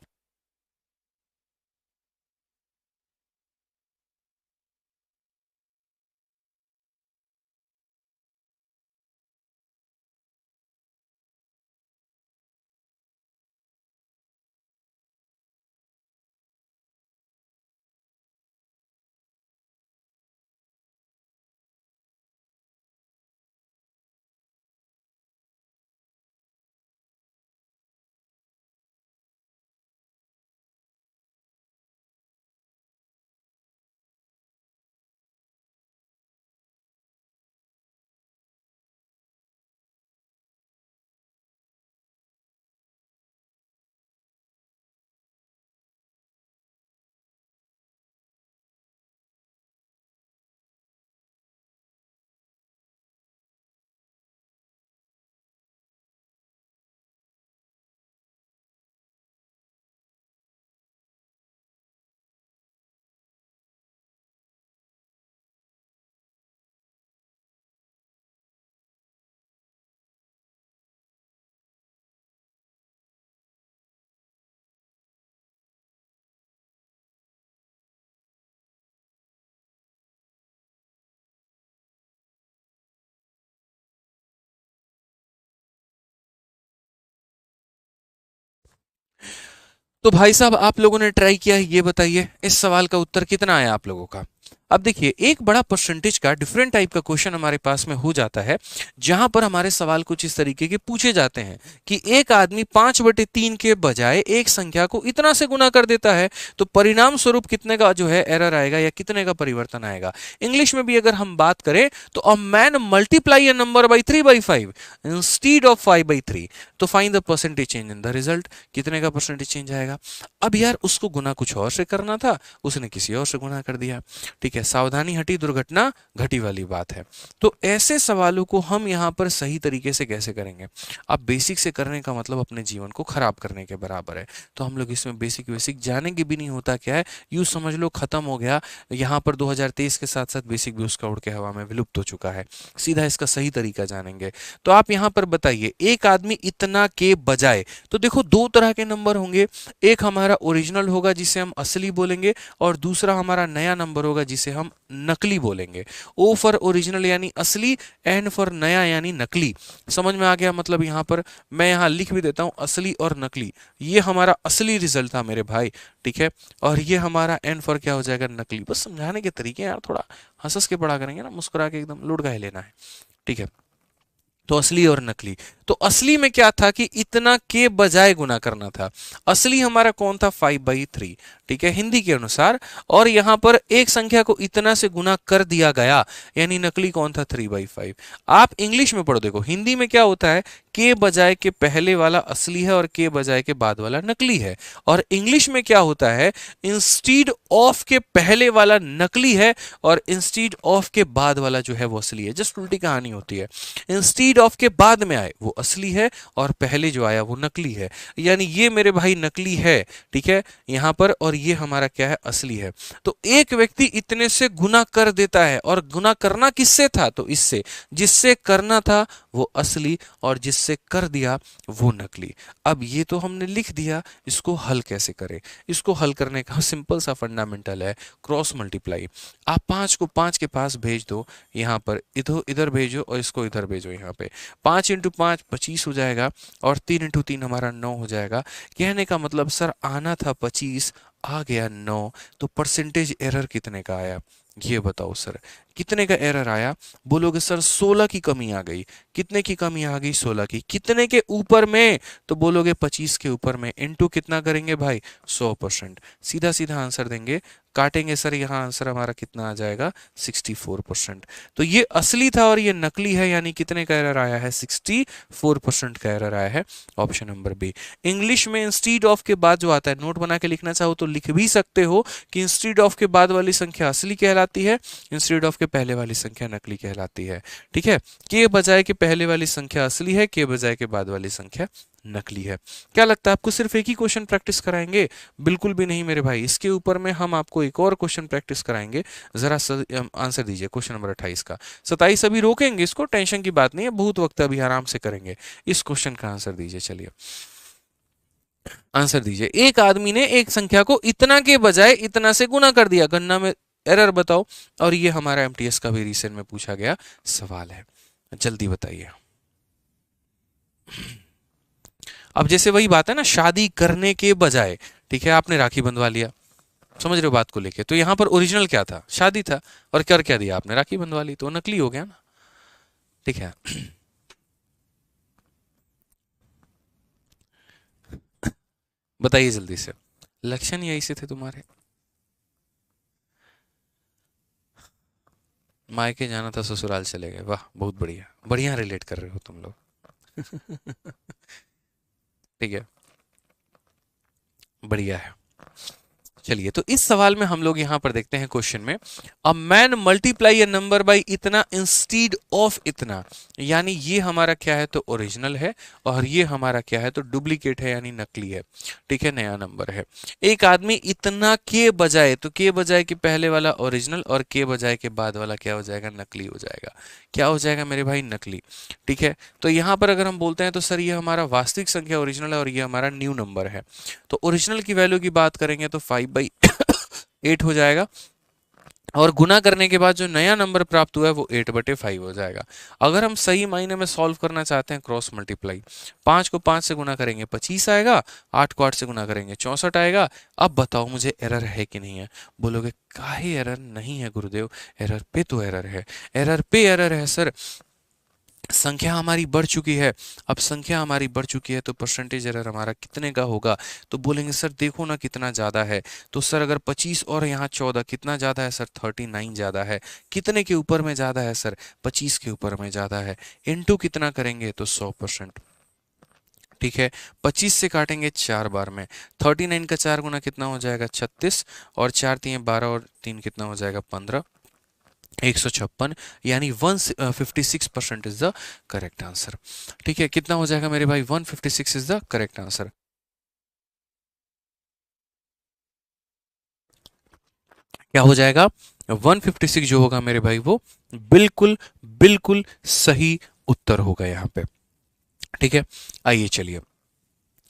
तो भाई साहब आप लोगों ने ट्राई किया है, ये बताइए इस सवाल का उत्तर कितना आया आप लोगों का। अब देखिए एक बड़ा परसेंटेज का डिफरेंट टाइप का क्वेश्चन हमारे पास में हो जाता है, जहां पर हमारे सवाल कुछ इस तरीके के पूछे जाते हैं कि एक आदमी 5/3 के बजाय एक संख्या को इतना से गुना कर देता है, तो परिणाम स्वरूप कितने का जो है एरर आएगा या कितने का परिवर्तन आएगा। इंग्लिश में भी अगर हम बात करें तो a man multiply a number by 3/5 instead of 5/3, तो find the percentage change in the result, कितने का परसेंटेज चेंज आएगा। अब यार उसको गुना कुछ और से करना था, उसने किसी और से गुना कर दिया। ठीक है, सावधानी हटी दुर्घटना घटी वाली बात है। तो ऐसे सवालों को हम यहाँ पर सही तरीके से कैसे करेंगे। अब बेसिक से करने का मतलब अपने जीवन को खराब करने के बराबर है, तो हम लोग इसमें बेसिक बेसिक जानेंगे भी नहीं। होता क्या है, यूं समझ लो खत्म हो गया। यहाँ पर 2023 के साथ साथ बेसिक भी उसका उड़ के हवा में विलुप्त हो चुका है। सीधा इसका सही तरीका जानेंगे। तो आप यहाँ पर बताइए, एक आदमी इतना के बजाय, तो देखो दो तरह के नंबर होंगे। एक हमारा ओरिजिनल होगा जिसे हम असली बोलेंगे, और दूसरा हमारा नया नंबर होगा जिसे हम नकली बोलेंगे। ओ फॉर ओरिजिनल यानी असली, एन फॉर नया यानी नकली। समझ में आ गया। मतलब यहाँ पर मैं यहाँ लिख भी देता हूँ असली और नकली। ये हमारा असली रिजल्ट था मेरे भाई, ठीक है। और ये हमारा एन फॉर क्या हो जाएगा, नकली। बस समझाने के तरीके यार थोड़ा हंस हंस के पढ़ा करेंगे ना, मुस्कुरा के एकदम लुढ़का ही लेना है, ठीक है। तो असली और नकली। तो असली में क्या था कि इतना के बजाय गुना करना था। असली हमारा कौन था, 5/3, ठीक है, हिंदी के अनुसार। और यहां पर एक संख्या को इतना से गुना कर दिया गया, यानी नकली कौन था, 3/5। आप इंग्लिश में पढ़ो, देखो हिंदी में क्या होता है, के बजाय के पहले वाला असली है और के बजाय के बाद वाला नकली है। और इंग्लिश में क्या होता है, इंस्टीड ऑफ के पहले वाला नकली है और इंस्टीड ऑफ के बाद वाला जो है वो असली है। जस्ट उल्टी कहानी होती है। इंस्टीड ऑफ के बाद में आए वो असली है और पहले जो आया वो नकली है। यानी ये मेरे भाई नकली है, ठीक है, यहां पर, और ये हमारा क्या है, असली है। तो एक व्यक्ति इतने से गुना कर देता है, और गुना करना किससे था, तो इससे। जिससे करना था वो असली और जिससे कर दिया वो नकली। अब ये तो हमने लिख दिया, इसको हल कैसे करें। इसको हल करने का सिंपल सा फंडामेंटल है, क्रॉस मल्टीप्लाई। आप 5 को 5 के पास भेज दो, यहाँ पर इधर इधर भेजो और इसको इधर भेजो। यहाँ पे 5 × 5 25 हो जाएगा, और 3 × 3 हमारा 9 हो जाएगा। कहने का मतलब सर आना था 25, आ गया 9, तो परसेंटेज एरर कितने का आया, ये बताओ सर, कितने का एरर आया। बोलोगे सर 16 की कमी आ गई। कितने की कमी आ गई, 16 की। कितने के ऊपर में, तो बोलोगे 25 के ऊपर में। इनटू कितना करेंगे भाई, 100%। सीधा सीधा आंसर देंगे, काटेंगे सर, यहाँ आंसर हमारा कितना आ जाएगा, 64%। तो ये असली था और ये नकली है, यानी कितने का एरर आया है, 64% का एरर आया है। Option number B. इंग्लिश में इंस्टीड ऑफ के बाद जो आता है, नोट बना के लिखना चाहो तो लिख भी सकते हो कि इंस्टीड ऑफ के बाद वाली संख्या असली कहलाती है, इंस्टीड ऑफ के पहले वाली संख्या नकली कहलाती है, ठीक है। के बजाय के पहले वाली संख्या असली है, के बजाय के बाद वाली संख्या नकली है। क्या लगता है आपको सिर्फ एक ही क्वेश्चन प्रैक्टिस कराएंगे? बिल्कुल भी नहीं मेरे भाई, इसके ऊपर में हम आपको एक और क्वेश्चन प्रैक्टिस कराएंगे। जरा आंसर दीजिए क्वेश्चन नंबर 28 का। 27 अभी रोकेंगे इसको, टेंशन की बात नहीं है, बहुत वक्त अभी आराम से करेंगे। इस क्वेश्चन का आंसर दीजिए, चलिए आंसर दीजिए। एक आदमी ने एक संख्या को इतना के बजाय इतना से गुना कर दिया, गणना में एरर बताओ। और ये हमारा एमटीएस का भी रिसेंट में पूछा गया सवाल है, जल्दी बताइए। अब जैसे वही बात है ना, शादी करने के बजाय, ठीक है, आपने राखी बंधवा लिया, समझ रहे हो बात को लेके। तो यहां पर ओरिजिनल क्या था, शादी था, और कर क्या दिया आपने, राखी बंधवा ली, तो नकली हो गया ना, ठीक है। बताइए जल्दी से, लक्षण यही से थे तुम्हारे। मायके जाना था, ससुराल चले गए, वाह बहुत बढ़िया, बढ़िया रिलेट कर रहे हो तुम लोग। ठीक है, बढ़िया है। चलिए, तो इस सवाल में हम लोग यहां पर देखते हैं क्वेश्चन में, a man multiply a number by इतना इंस्टीड ऑफ इतना, यानी ये हमारा क्या है, तो ओरिजिनल है, और ये हमारा क्या है, तो डुप्लीकेट है यानी नकली है, ठीक है, नया नंबर है। एक आदमी इतना के बजाय, तो के बजाय के पहले वाला ओरिजिनल और के बजाय के बाद वाला क्या हो जाएगा, नकली हो जाएगा। क्या हो जाएगा मेरे भाई, नकली, ठीक है। तो यहां पर अगर हम बोलते हैं तो सर ये हमारा वास्तविक संख्या ओरिजिनल है और ये हमारा न्यू नंबर है। तो ओरिजिनल की वैल्यू की बात करेंगे तो 5/8 हो जाएगा, और गुना करने के बाद जो नया नंबर प्राप्त हुआ है वो 8/5 हो जाएगा। अगर हम सही मायने में सॉल्व करना चाहते हैं क्रॉस मल्टीप्लाई, 5 को 5 से गुना करेंगे 25 आएगा, 8 को 8 से गुना करेंगे 64 आएगा। अब बताओ मुझे एरर है कि नहीं है? बोलोगे काहे एरर नहीं है गुरुदेव, एरर पे तो एरर है, एरर पे एरर है सर। संख्या हमारी बढ़ चुकी है। अब संख्या हमारी बढ़ चुकी है तो परसेंटेज एरर हमारा कितने का होगा? तो बोलेंगे सर देखो ना कितना ज़्यादा है। तो सर अगर 25 और यहाँ 14 कितना ज़्यादा है सर? 39 ज़्यादा है। कितने के ऊपर में ज़्यादा है सर? 25 के ऊपर में ज़्यादा है। इनटू कितना करेंगे? तो 100%। ठीक है, 25 से काटेंगे 4 बार में, 39 का 4 गुना कितना हो जाएगा? 36, और 4 तीन 12 और 3 कितना हो जाएगा? 15, 156, यानी 156% इज द करेक्ट आंसर। ठीक है, कितना हो जाएगा मेरे भाई? 156 इज द करेक्ट आंसर। क्या हो जाएगा? 156 जो होगा मेरे भाई वो बिल्कुल बिल्कुल सही उत्तर होगा यहाँ पे। ठीक है, आइए चलिए,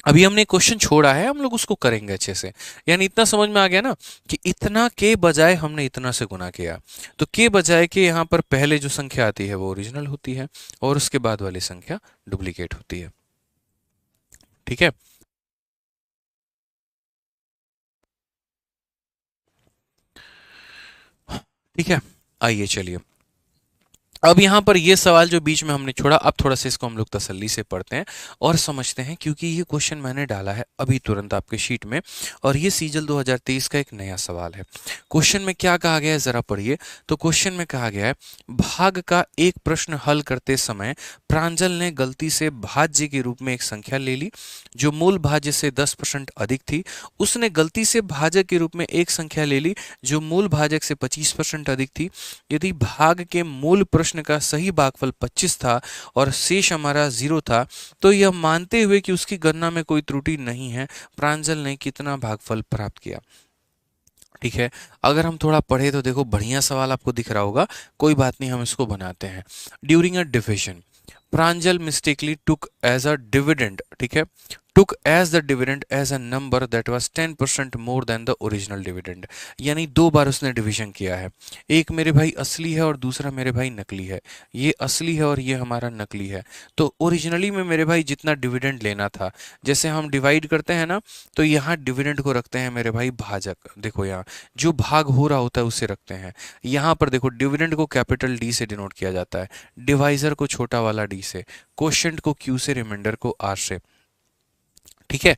अभी हमने क्वेश्चन छोड़ा है, हम लोग उसको करेंगे अच्छे से। यानी इतना समझ में आ गया ना कि इतना के बजाय हमने इतना से गुना किया, तो के बजाय के यहाँ पर पहले जो संख्या आती है वो ओरिजिनल होती है और उसके बाद वाली संख्या डुप्लीकेट होती है। ठीक है, ठीक है, आइए चलिए, अब यहाँ पर ये सवाल जो बीच में हमने छोड़ा, अब थोड़ा सा इसको हम लोग तसल्ली से पढ़ते हैं और समझते हैं, क्योंकि ये क्वेश्चन मैंने डाला है अभी तुरंत आपके शीट में और ये सीजल 2023 का एक नया सवाल है। क्वेश्चन में क्या कहा गया है जरा पढ़िए। तो क्वेश्चन में कहा गया है, भाग का एक प्रश्न हल करते समय प्रांजल ने गलती से भाज्य के रूप में एक संख्या ले ली जो मूल भाज्य से 10% अधिक थी। उसने गलती से भाजक के रूप में एक संख्या ले ली जो मूल भाजक से 25% अधिक थी। यदि भाग के मूल प्रश्न का सही भागफल 25 था और शेष हमारा 0 था, तो यह मानते हुए कि उसकी गणना में कोई त्रुटि नहीं है, प्रांजल ने कितना भागफल प्राप्त किया? ठीक है, अगर हम थोड़ा पढ़े तो देखो बढ़िया सवाल आपको दिख रहा होगा, कोई बात नहीं, हम इसको बनाते हैं। During a division Pranjal mistakenly took as a dividend, ठीक है, took as the dividend as a number that was 10% more than the original dividend। यानी दो बार उसने डिवीजन किया है, एक मेरे भाई असली है और दूसरा मेरे भाई नकली है। ये असली है और ये हमारा नकली है। तो ओरिजिनली में मेरे भाई जितना डिविडेंड लेना था, जैसे हम डिवाइड करते हैं ना, तो यहाँ डिविडेंड को रखते हैं मेरे भाई भाजक। देखो यहाँ जो भाग हो रहा होता है उसे रखते हैं। यहाँ पर देखो डिविडेंड को कैपिटल डी से डिनोट किया जाता है, डिवाइजर को छोटा वाला डी से, क्वोशिएंट को क्यू से, रिमाइंडर को आर से। ठीक है,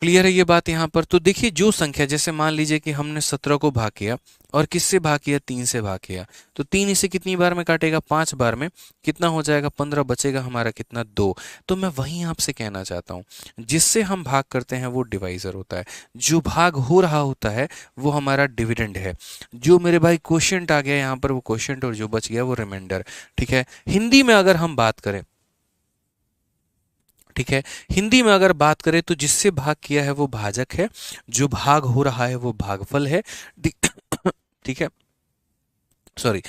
क्लियर है ये बात यहाँ पर? तो देखिए जो संख्या, जैसे मान लीजिए कि हमने 17 को भाग किया और किससे भाग किया? 3 से भाग किया, तो 3 इसे कितनी बार में काटेगा? 5 बार में। कितना हो जाएगा? 15, बचेगा हमारा कितना? 2। तो मैं वहीं आपसे कहना चाहता हूँ, जिससे हम भाग करते हैं वो डिवाइजर होता है, जो भाग हो रहा होता है वो हमारा डिविडेंड है। जो मेरे भाई क्वोशिएंट आ गया यहाँ पर वो क्वोशिएंट, और जो बच गया वो रिमाइंडर। ठीक है, हिंदी में अगर हम बात करें, ठीक है, हिंदी में अगर बात करें तो जिससे भाग किया है वो भाजक है, जो भाग हो रहा है वो भागफल है। ठीक है, सॉरी,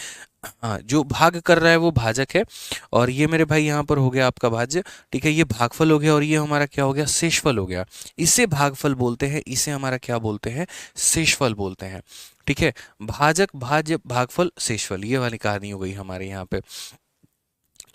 हाँ, जो भाग कर रहा है वो भाजक है, और ये मेरे भाई यहाँ पर हो गया आपका भाज्य। ठीक है, ये भागफल हो गया और ये हमारा क्या हो गया? शेषफल हो गया। इसे भागफल बोलते हैं, इसे हमारा क्या बोलते हैं? शेषफल बोलते हैं। ठीक है, भाजक, भाज्य, भागफल, शेषफल, ये वाली कहानी हो गई हमारे यहाँ पे।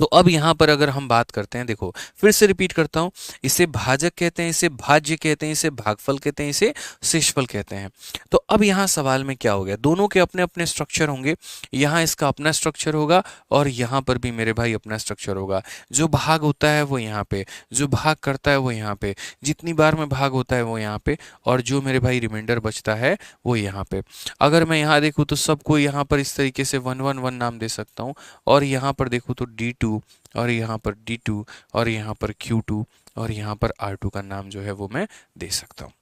तो अब यहाँ पर अगर हम बात करते हैं, देखो फिर से रिपीट करता हूं, इसे भाजक कहते हैं, इसे भाज्य कहते हैं, इसे भागफल कहते हैं, इसे शेषफल कहते हैं। तो अब यहाँ सवाल में क्या हो गया? दोनों के अपने अपने स्ट्रक्चर होंगे, यहाँ इसका अपना स्ट्रक्चर होगा और यहाँ पर भी मेरे भाई अपना स्ट्रक्चर होगा। जो भाग होता है वो यहाँ पे, जो भाग करता है वो यहाँ पे, जितनी बार में भाग होता है वो यहाँ पे, और जो मेरे भाई रिमाइंडर बचता है वो यहाँ पे। अगर मैं यहाँ देखूँ तो सबको यहाँ पर इस तरीके से 111 नाम दे सकता हूँ, और यहाँ पर देखूँ तो D2, और यहाँ पर D2, और यहाँ पर Q2, और यहाँ पर R2 का नाम जो है वो मैं दे सकता हूँ।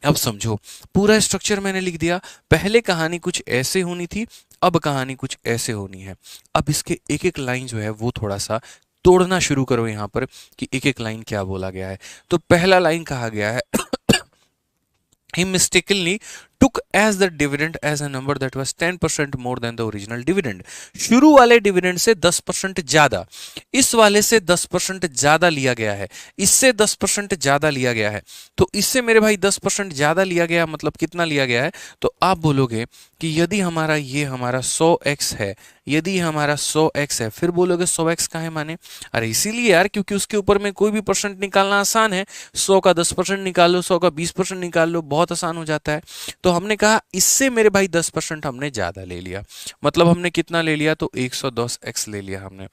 अब समझो, पूरा स्ट्रक्चर मैंने लिख दिया। पहले कहानी कुछ ऐसे होनी थी, अब कहानी कुछ ऐसे होनी है। अब इसके एक एक लाइन जो है वो थोड़ा सा तोड़ना शुरू करो यहाँ पर, कि एक एक लाइन क्या बोला गया है। तो पहला लाइन कहा गया है, he mistakenly took as the dividend as a number that was 10% more than the original dividend। शुरू वाले डिविडेंड से 10% ज्यादा, इस वाले से 10% ज्यादा लिया गया है, इससे 10% ज्यादा लिया गया है। तो इससे मेरे भाई 10% ज्यादा लिया गया मतलब कितना लिया गया है? तो आप बोलोगे कि यदि हमारा ये हमारा 100x है, यदि हमारा 100x है, फिर बोलोगे 100x का है माने, अरे इसीलिए यार क्योंकि उसके ऊपर में कोई भी परसेंट निकालना आसान है। 100 का 10% निकाल लो, 100 का 20% निकाल लो, बहुत आसान हो जाता है। तो हमने कहा इससे मेरे भाई 10% हमने ज्यादा ले लिया, मतलब हमने कितना ले लिया? तो 110x ले लिया हमने।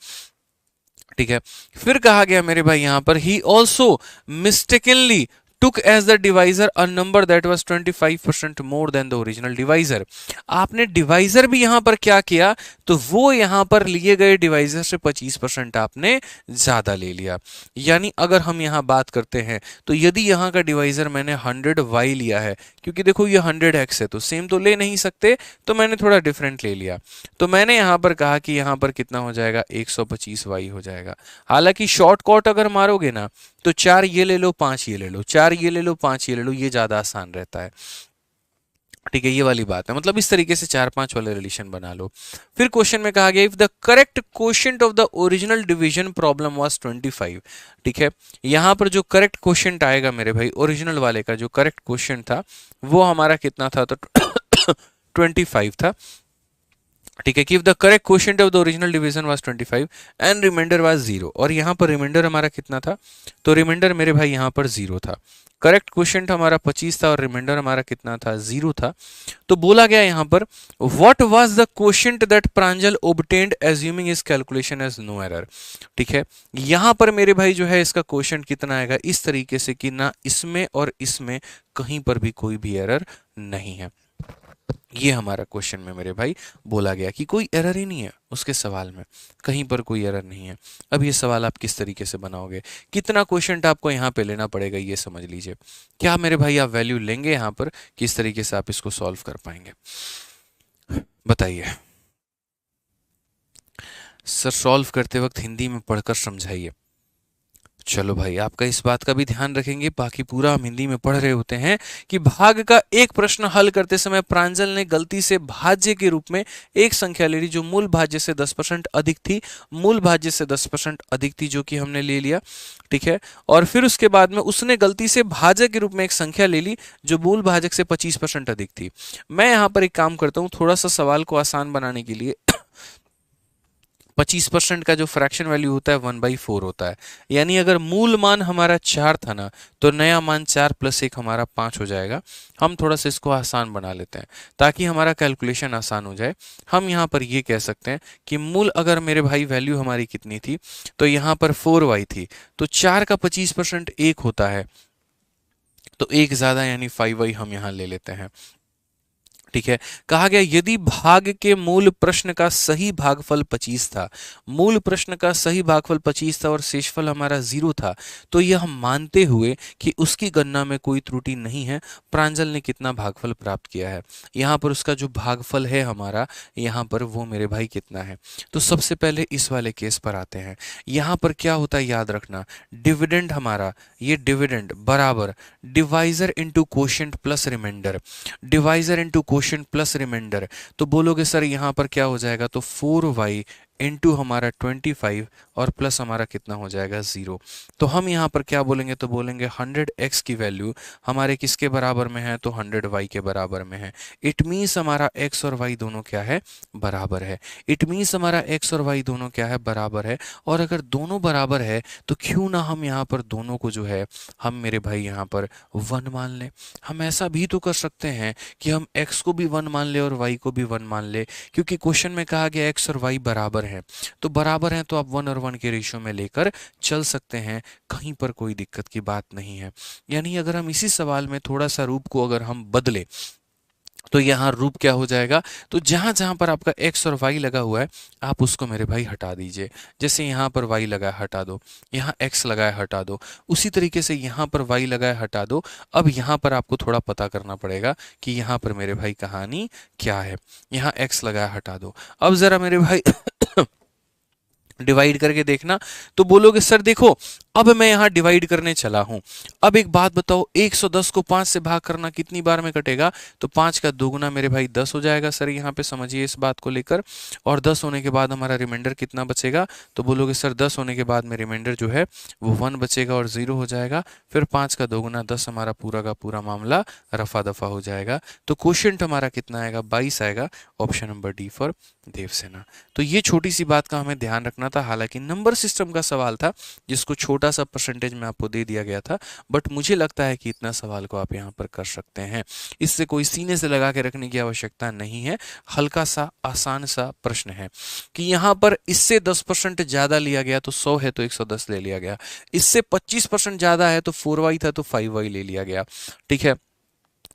ठीक है, फिर कहा गया मेरे भाई यहां पर he also mistakenly took as the divisor a number that was 25% more than the original divisor। आपने डिवाइजर भी यहां पर क्या किया? तो वो यहां पर लिए गए डिवाइजर से 25% आपने ज्यादा ले लिया। यानी अगर हम यहां बात करते हैं तो यदि यहां का डिवाइजर मैंने 100y लिया है, क्योंकि देखो ये 100x है तो सेम तो ले नहीं सकते, तो मैंने थोड़ा डिफरेंट ले लिया, तो मैंने यहां पर कहा कि यहां पर कितना हो जाएगा? 125y हो जाएगा। हालांकि शॉर्टकट अगर मारोगे ना तो 4 ये ले लो, 5 ये ले लो, 4 ये ले लो, 5 ये ले लो, ये ज्यादा आसान रहता है। ठीक है, ये वाली बात है, मतलब इस तरीके से 4-5 वाले रिलेशन बना लो। फिर क्वेश्चन में कहा गया if the correct quotient of the original division problem was 25। ठीक है, यहां पर जो करेक्ट क्वोशिएंट आएगा मेरे भाई ओरिजिनल वाले का, जो करेक्ट क्वोशिएंट था वो हमारा कितना था? तो 25 था। ठीक है, कि the correct quotient of the original division was 25 and remainder was 0। और यहां पर रिमाइंडर हमारा कितना था? तो रिमाइंडर मेरे भाई यहां पर 0 था। करेक्ट क्वोशिएंट हमारा 25 था और रिमाइंडर हमारा कितना था? 0 था। तो बोला गया यहां पर what was the quotient that Pranjal obtained assuming his calculation as no error. ठीक है, यहां पर मेरे भाई जो है इसका क्वोशिएंट कितना आएगा? इस तरीके से कि ना इसमें और इसमें कहीं पर भी कोई भी एरर नहीं है। ये हमारा क्वेश्चन में मेरे भाई बोला गया कि कोई एरर ही नहीं है उसके सवाल में, कहीं पर कोई एरर नहीं है। अब ये सवाल आप किस तरीके से बनाओगे, कितना क्वेश्चन आपको यहाँ पे लेना पड़ेगा, ये समझ लीजिए। क्या मेरे भाई आप वैल्यू लेंगे यहाँ पर, किस तरीके से आप इसको सॉल्व कर पाएंगे, बताइए। सर सॉल्व करते वक्त हिंदी में पढ़कर समझाइए। चलो भाई, आपका इस बात का भी ध्यान रखेंगे, बाकी पूरा हम हिंदी में पढ़ रहे होते हैं कि भाग का एक प्रश्न हल करते समय प्रांजल ने गलती से भाज्य के रूप में एक संख्या ले ली जो मूल भाज्य से 10% अधिक थी, मूल भाज्य से 10% अधिक थी, जो कि हमने ले लिया। ठीक है, और फिर उसके बाद में उसने गलती से भाजक के रूप में एक संख्या ले ली जो मूल भाजक से 25% अधिक थी। मैं यहाँ पर एक काम करता हूँ, थोड़ा सा सवाल को आसान बनाने के लिए 25% का जो फ्रैक्शन वैल्यू होता है 1/4 होता है। यानी अगर मूल मान हमारा 4 था ना, तो नया मान 4 + 1 हमारा 5 हो जाएगा। हम थोड़ा सा इसको आसान बना लेते हैं ताकि हमारा कैलकुलेशन आसान हो जाए। हम यहाँ पर ये कह सकते हैं कि मूल अगर मेरे भाई वैल्यू हमारी कितनी थी, तो यहाँ पर 4y थी, तो 4 का 25% 1 होता है, तो 1 ज्यादा यानी 5y हम यहाँ ले लेते हैं। ठीक है, कहा गया यदि भाग के मूल प्रश्न का सही भागफल 25 था, मूल प्रश्न का सही भागफल 25 था और शेषफल हमारा 0 था, तो यह मानते हुए कि उसकी गणना में कोई त्रुटि नहीं है, प्रांजल ने कितना भागफल प्राप्त किया है। यहाँ पर उसका जो भागफल है हमारा, यहाँ पर वो मेरे भाई कितना है। तो सबसे पहले इस वाले केस पर आते हैं। यहाँ पर क्या होता है याद रखना, डिविडेंड हमारा, ये डिविडेंड बराबर divisor into quotient plus remainder, divisor into quotient plus remainder. तो बोलोगे सर यहाँ पर क्या हो जाएगा, तो 4y इंटू हमारा 25 और प्लस हमारा कितना हो जाएगा 0। तो हम यहाँ पर क्या बोलेंगे, तो बोलेंगे 100x की वैल्यू हमारे किसके बराबर में है, तो 100y के बराबर में है। इट मीन्स हमारा x और y दोनों क्या है, बराबर है। इट मीन्स हमारा x और y दोनों क्या है, बराबर है। और अगर दोनों बराबर है तो क्यों ना हम यहाँ पर दोनों को जो है हम मेरे भाई यहाँ पर 1 मान लें। हम ऐसा भी तो कर सकते हैं कि हम x को भी 1 मान ले और y को भी 1 मान ले, क्योंकि क्वेश्चन में कहा गया x और y बराबर हैं, तो बराबर हैं तो आप 1 और 1 के रेशियो में लेकर चल सकते हैं, कहीं पर कोई दिक्कत की बात नहीं है। यानी अगर हम इसी सवाल में थोड़ा सा रूप को अगर हम बदले तो यहाँ रूप क्या हो जाएगा, तो जहां जहां पर आपका x और y लगा हुआ है आप उसको मेरे भाई हटा दीजिए। जैसे यहाँ पर y लगा है हटा दो, यहाँ x लगा है हटा दो, उसी तरीके से यहाँ पर y लगा है हटा दो। अब यहाँ पर आपको थोड़ा पता करना पड़ेगा कि यहाँ पर मेरे भाई कहानी क्या है। यहाँ x लगा है हटा दो। अब जरा मेरे भाई डिवाइड करके देखना, तो बोलोगे सर देखो अब मैं यहाँ डिवाइड करने चला हूं। अब एक बात बताओ, 110 को 5 से भाग करना कितनी बार में कटेगा? तो 5 का दोगुना मेरे भाई 10 हो जाएगा। सर यहाँ पे समझिए इस बात को लेकर। और 10 होने के बाद हमारा रिमाइंडर कितना बचेगा? तो बोलोगे सर 10 होने के बाद में रिमाइंडर जो है वो 1 बचेगा और 0 हो जाएगा। फिर 5 का दोगुना 10, हमारा पूरा का पूरा मामला रफा दफा हो जाएगा। तो क्वोशिएंट हमारा कितना आएगा? 22 आएगा। Option number D for Devsena. तो ये छोटी सी बात का हमें ध्यान रखना था। हालांकि नंबर सिस्टम का सवाल था जिसको छोटा सा परसेंटेज में आपको दे दिया गया था, बट मुझे लगता है कि इतना सवाल को आप यहाँ पर कर सकते हैं। इससे कोई सीने से लगा के रखने की आवश्यकता नहीं है। हल्का सा आसान सा प्रश्न है कि यहाँ पर इससे 10% ज्यादा लिया गया तो 100 है तो 110 ले लिया गया, इससे 25% ज्यादा है तो 4y था तो 5y ले लिया गया। ठीक है,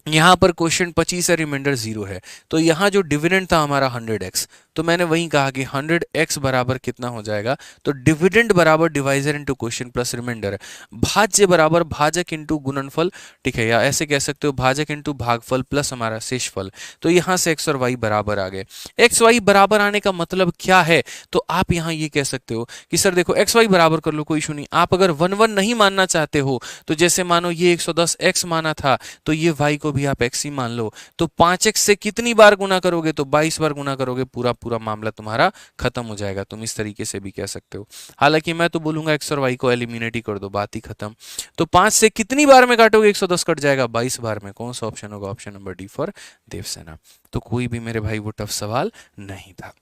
यहाँ पर क्वेश्चन 25 है, रिमाइंडर 0 है, तो यहाँ जो डिविडेंड था हमारा 100x, तो मैंने वही कहा कि 100x बराबर कितना हो जाएगा? तो डिविडेंड बराबर divisor into question plus remainder, भाज्य बराबर भाजक इनटू गुणनफल। ठीक है, या ऐसे कह सकते हो भाजक इनटू भागफल प्लस हमारा शेषफल। तो यहाँ से x और y बराबर आ गए। एक्स वाई बराबर आने का मतलब क्या है? तो आप यहाँ ये कह सकते हो कि सर देखो एक्स वाई बराबर कर लो, कोई इशू नहीं। आप अगर 1 1 नहीं मानना चाहते हो तो जैसे मानो ये 110x माना था तो ये y को भी आप x ही मान लो। तो 5x से कितनी बार गुना करोगे? तो 22 बार गुना करोगे, पूरा पूरा मामला तुम्हारा खत्म हो जाएगा। तुम इस तरीके से भी कह सकते हो। हालांकि मैं तो बोलूंगा x और y को एलिमिनेट ही कर दो, बात ही खत्म। तो 5 से कितनी बार में काटोगे? 110 कट जाएगा 22 बार में। कौन सा ऑप्शन होगा? Option number D for Devsena. तो कोई भी मेरे भाई वो टफ सवाल नहीं था,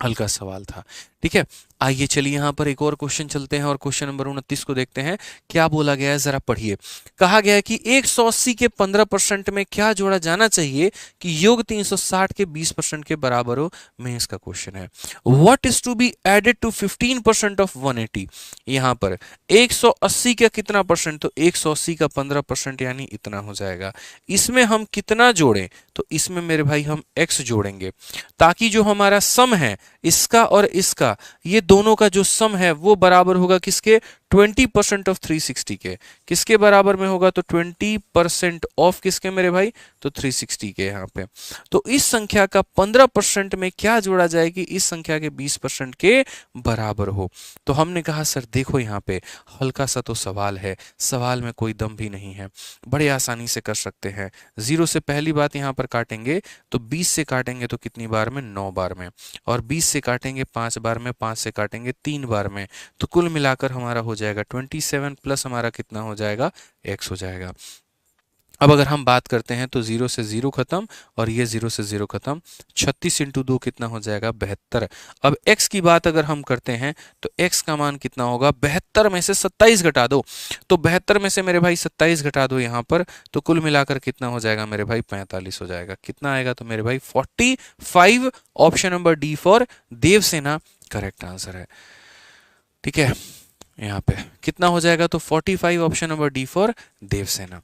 हल्का सवाल था। ठीक है, आइए चलिए यहाँ पर एक और क्वेश्चन चलते हैं और क्वेश्चन नंबर 29 को देखते हैं। क्या बोला गया है जरा पढ़िए। कहा गया है कि 180 के 15% में क्या जोड़ा जाना चाहिए कि योग 360 के 20% के बराबर हो? में इसका क्वेश्चन है। What is to be added to 15% of 180? यहाँ पर 180 का कितना परसेंट? तो 180 का 15% यानी इतना हो जाएगा। इसमें हम कितना जोड़ें? तो इसमें मेरे भाई हम x जोड़ेंगे, ताकि जो हमारा सम है इसका और इसका, ये दोनों का जो सम है वो बराबर होगा किसके? 20% ऑफ 360 के। किसके बराबर में होगा? तो 20% ऑफ किसके मेरे भाई? तो 360 के। यहाँ पे तो इस संख्या का 15% में क्या जोड़ा जाए कि इस संख्या के 20% के बराबर हो? तो हमने कहा सर देखो यहाँ पे हल्का सा तो सवाल है, सवाल में कोई दम भी नहीं है, बड़े आसानी से कर सकते हैं। 0 से पहली बात यहाँ पर काटेंगे तो 20 से काटेंगे तो कितनी बार में? 9 बार में। और 20 से काटेंगे 5 बार में, 5 से काटेंगे 3 बार में। तो कुल मिलाकर हमारा हो जाएगा 27 प्लस हमारा कितना हो जाएगा? x हो जाएगा। अब अगर हम बात करते हैं तो 0 से 0 खत्म और ये 0 से 0 खत्म। 36 इंटू 2 कितना हो जाएगा? 72। अब x की बात अगर हम करते हैं तो x का मान कितना होगा? 72 में से 27 घटा दो, तो 72 में से मेरे भाई 27 घटा दो यहाँ पर, तो कुल मिलाकर कितना हो जाएगा मेरे भाई? 45 हो जाएगा। कितना आएगा? तो मेरे भाई 45। Option number D for Devsena correct answer है। ठीक है, यहाँ पे कितना हो जाएगा? तो 45। Option number D for Devsena.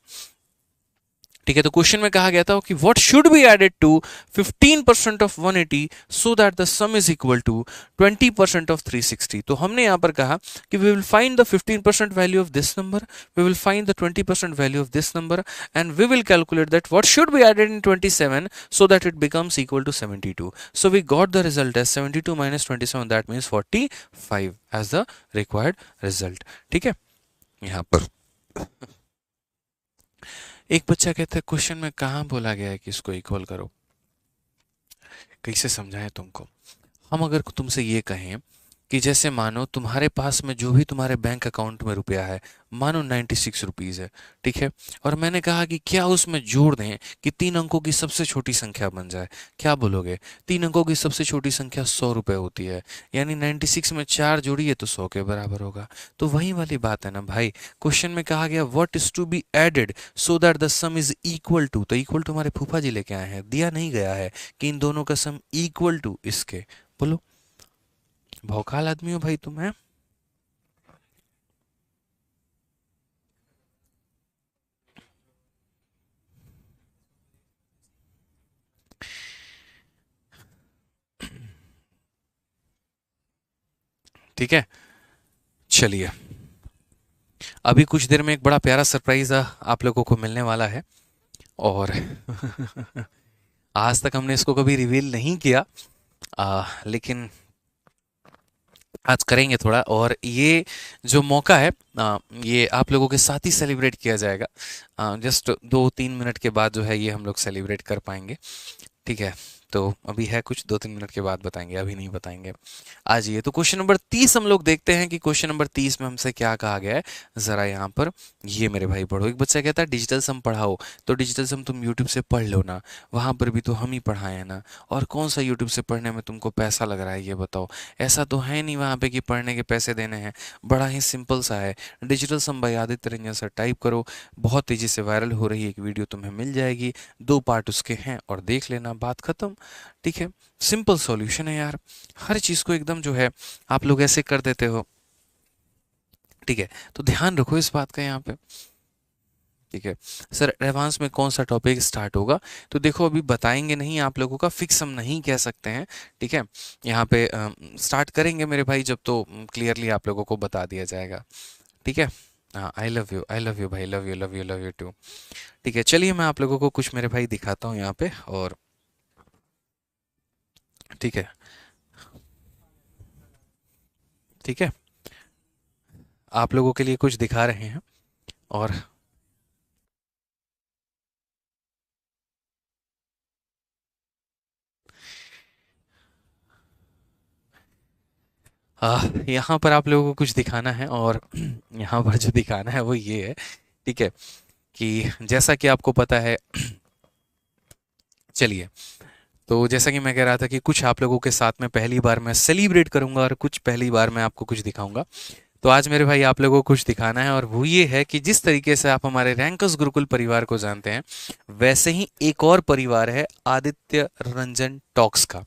ठीक है, तो क्वेश्चन में कहा गया था कि what should be added to 15% of 180 so that the sum is equal to 20% of 360। तो हमने यहां पर कहा कि we will find the 15% value of this number, we will find the 20% value of this number and we will calculate that what should be added in 27 so that it becomes equal to 72. So we got the result as 72 minus 27, that means 45 as the required result. ठीक है, यहाँ पर एक बच्चा कहता है question में कहाँ बोला गया है कि इसको इक्वल करो? कैसे समझाएं तुमको? हम अगर तुमसे ये कहें कि जैसे मानो तुम्हारे पास में जो भी तुम्हारे बैंक अकाउंट में रुपया है, मानो 96 रुपीज़ है, ठीक है, और मैंने कहा कि क्या उसमें जोड़ दें कि 3 अंकों की सबसे छोटी संख्या बन जाए? क्या बोलोगे? 3 अंकों की सबसे छोटी संख्या 100 रुपये होती है, यानी 96 में 4 जोड़िए तो 100 के बराबर होगा। तो वही वाली बात है ना भाई, क्वेश्चन में कहा गया what is to be added so that the sum is equal to, तो इक्वल टू हमारे फूफा जी लेके आए हैं, दिया नहीं गया है कि इन दोनों का सम इक्वल टू इसके। बोलो, भौकाल आदमी हो भाई तुम, है? ठीक है, चलिए अभी कुछ देर में एक बड़ा प्यारा सरप्राइज आप लोगों को मिलने वाला है, और आज तक हमने इसको कभी रिवील नहीं किया, लेकिन आज करेंगे थोड़ा, और ये जो मौका है ये आप लोगों के साथ ही सेलिब्रेट किया जाएगा। जस्ट 2-3 मिनट के बाद जो है ये हम लोग सेलिब्रेट कर पाएंगे। ठीक है, तो अभी है कुछ 2-3 मिनट के बाद बताएंगे, अभी नहीं बताएंगे। आज ये तो क्वेश्चन नंबर 30 हम लोग देखते हैं कि क्वेश्चन नंबर 30 में हमसे क्या कहा गया है। जरा यहाँ पर ये मेरे भाई पढ़ो। एक बच्चा कहता है डिजिटल सम पढ़ाओ, तो डिजिटल सम तुम यूट्यूब से पढ़ लो ना, वहां पर भी तो हम ही पढ़ाए हैं ना, और कौन सा यूट्यूब से पढ़ने में तुमको पैसा लग रहा है ये बताओ। ऐसा तो है नहीं वहां पे कि पढ़ने के पैसे देने हैं, बड़ा ही सिंपल सा है। Digital sum by Aditya Ranjan sir type करो, बहुत तेजी से वायरल हो रही एक वीडियो तुम्हें मिल जाएगी, 2 पार्ट उसके हैं और देख लेना, बात खत्म। ठीक है, सिंपल सॉल्यूशन है यार। हर चीज को एकदम जो है आप लोग ऐसे कर देते हो। ठीक है, तो ध्यान रखो इस बात का यहाँ पे। ठीक है सर, एडवांस में कौन सा टॉपिक स्टार्ट होगा, तो देखो अभी बताएंगे नहीं आप लोगों का, फिक्स हम नहीं कह सकते हैं। ठीक है, यहाँ पे स्टार्ट करेंगे मेरे भाई जब तो क्लियरली आप लोगों को बता दिया जाएगा। ठीक है, हाँ, आई लव यू भाई, love you love you love you too. ठीक है, चलिए मैं आप लोगों को कुछ मेरे भाई दिखाता हूँ यहाँ पे, और ठीक है। ठीक है, आप लोगों के लिए कुछ दिखा रहे हैं, और यहाँ पर आप लोगों को कुछ दिखाना है, और यहाँ पर जो दिखाना है वो ये है। ठीक है, कि जैसा कि आपको पता है, चलिए, तो जैसा कि मैं कह रहा था कि कुछ आप लोगों के साथ में पहली बार मैं सेलिब्रेट करूंगा, और कुछ पहली बार मैं आपको कुछ दिखाऊंगा। तो आज मेरे भाई आप लोगों को कुछ दिखाना है, और वो ये है कि जिस तरीके से आप हमारे रैंकस गुरुकुल परिवार को जानते हैं, वैसे ही एक और परिवार है आदित्य रंजन टॉक्स का।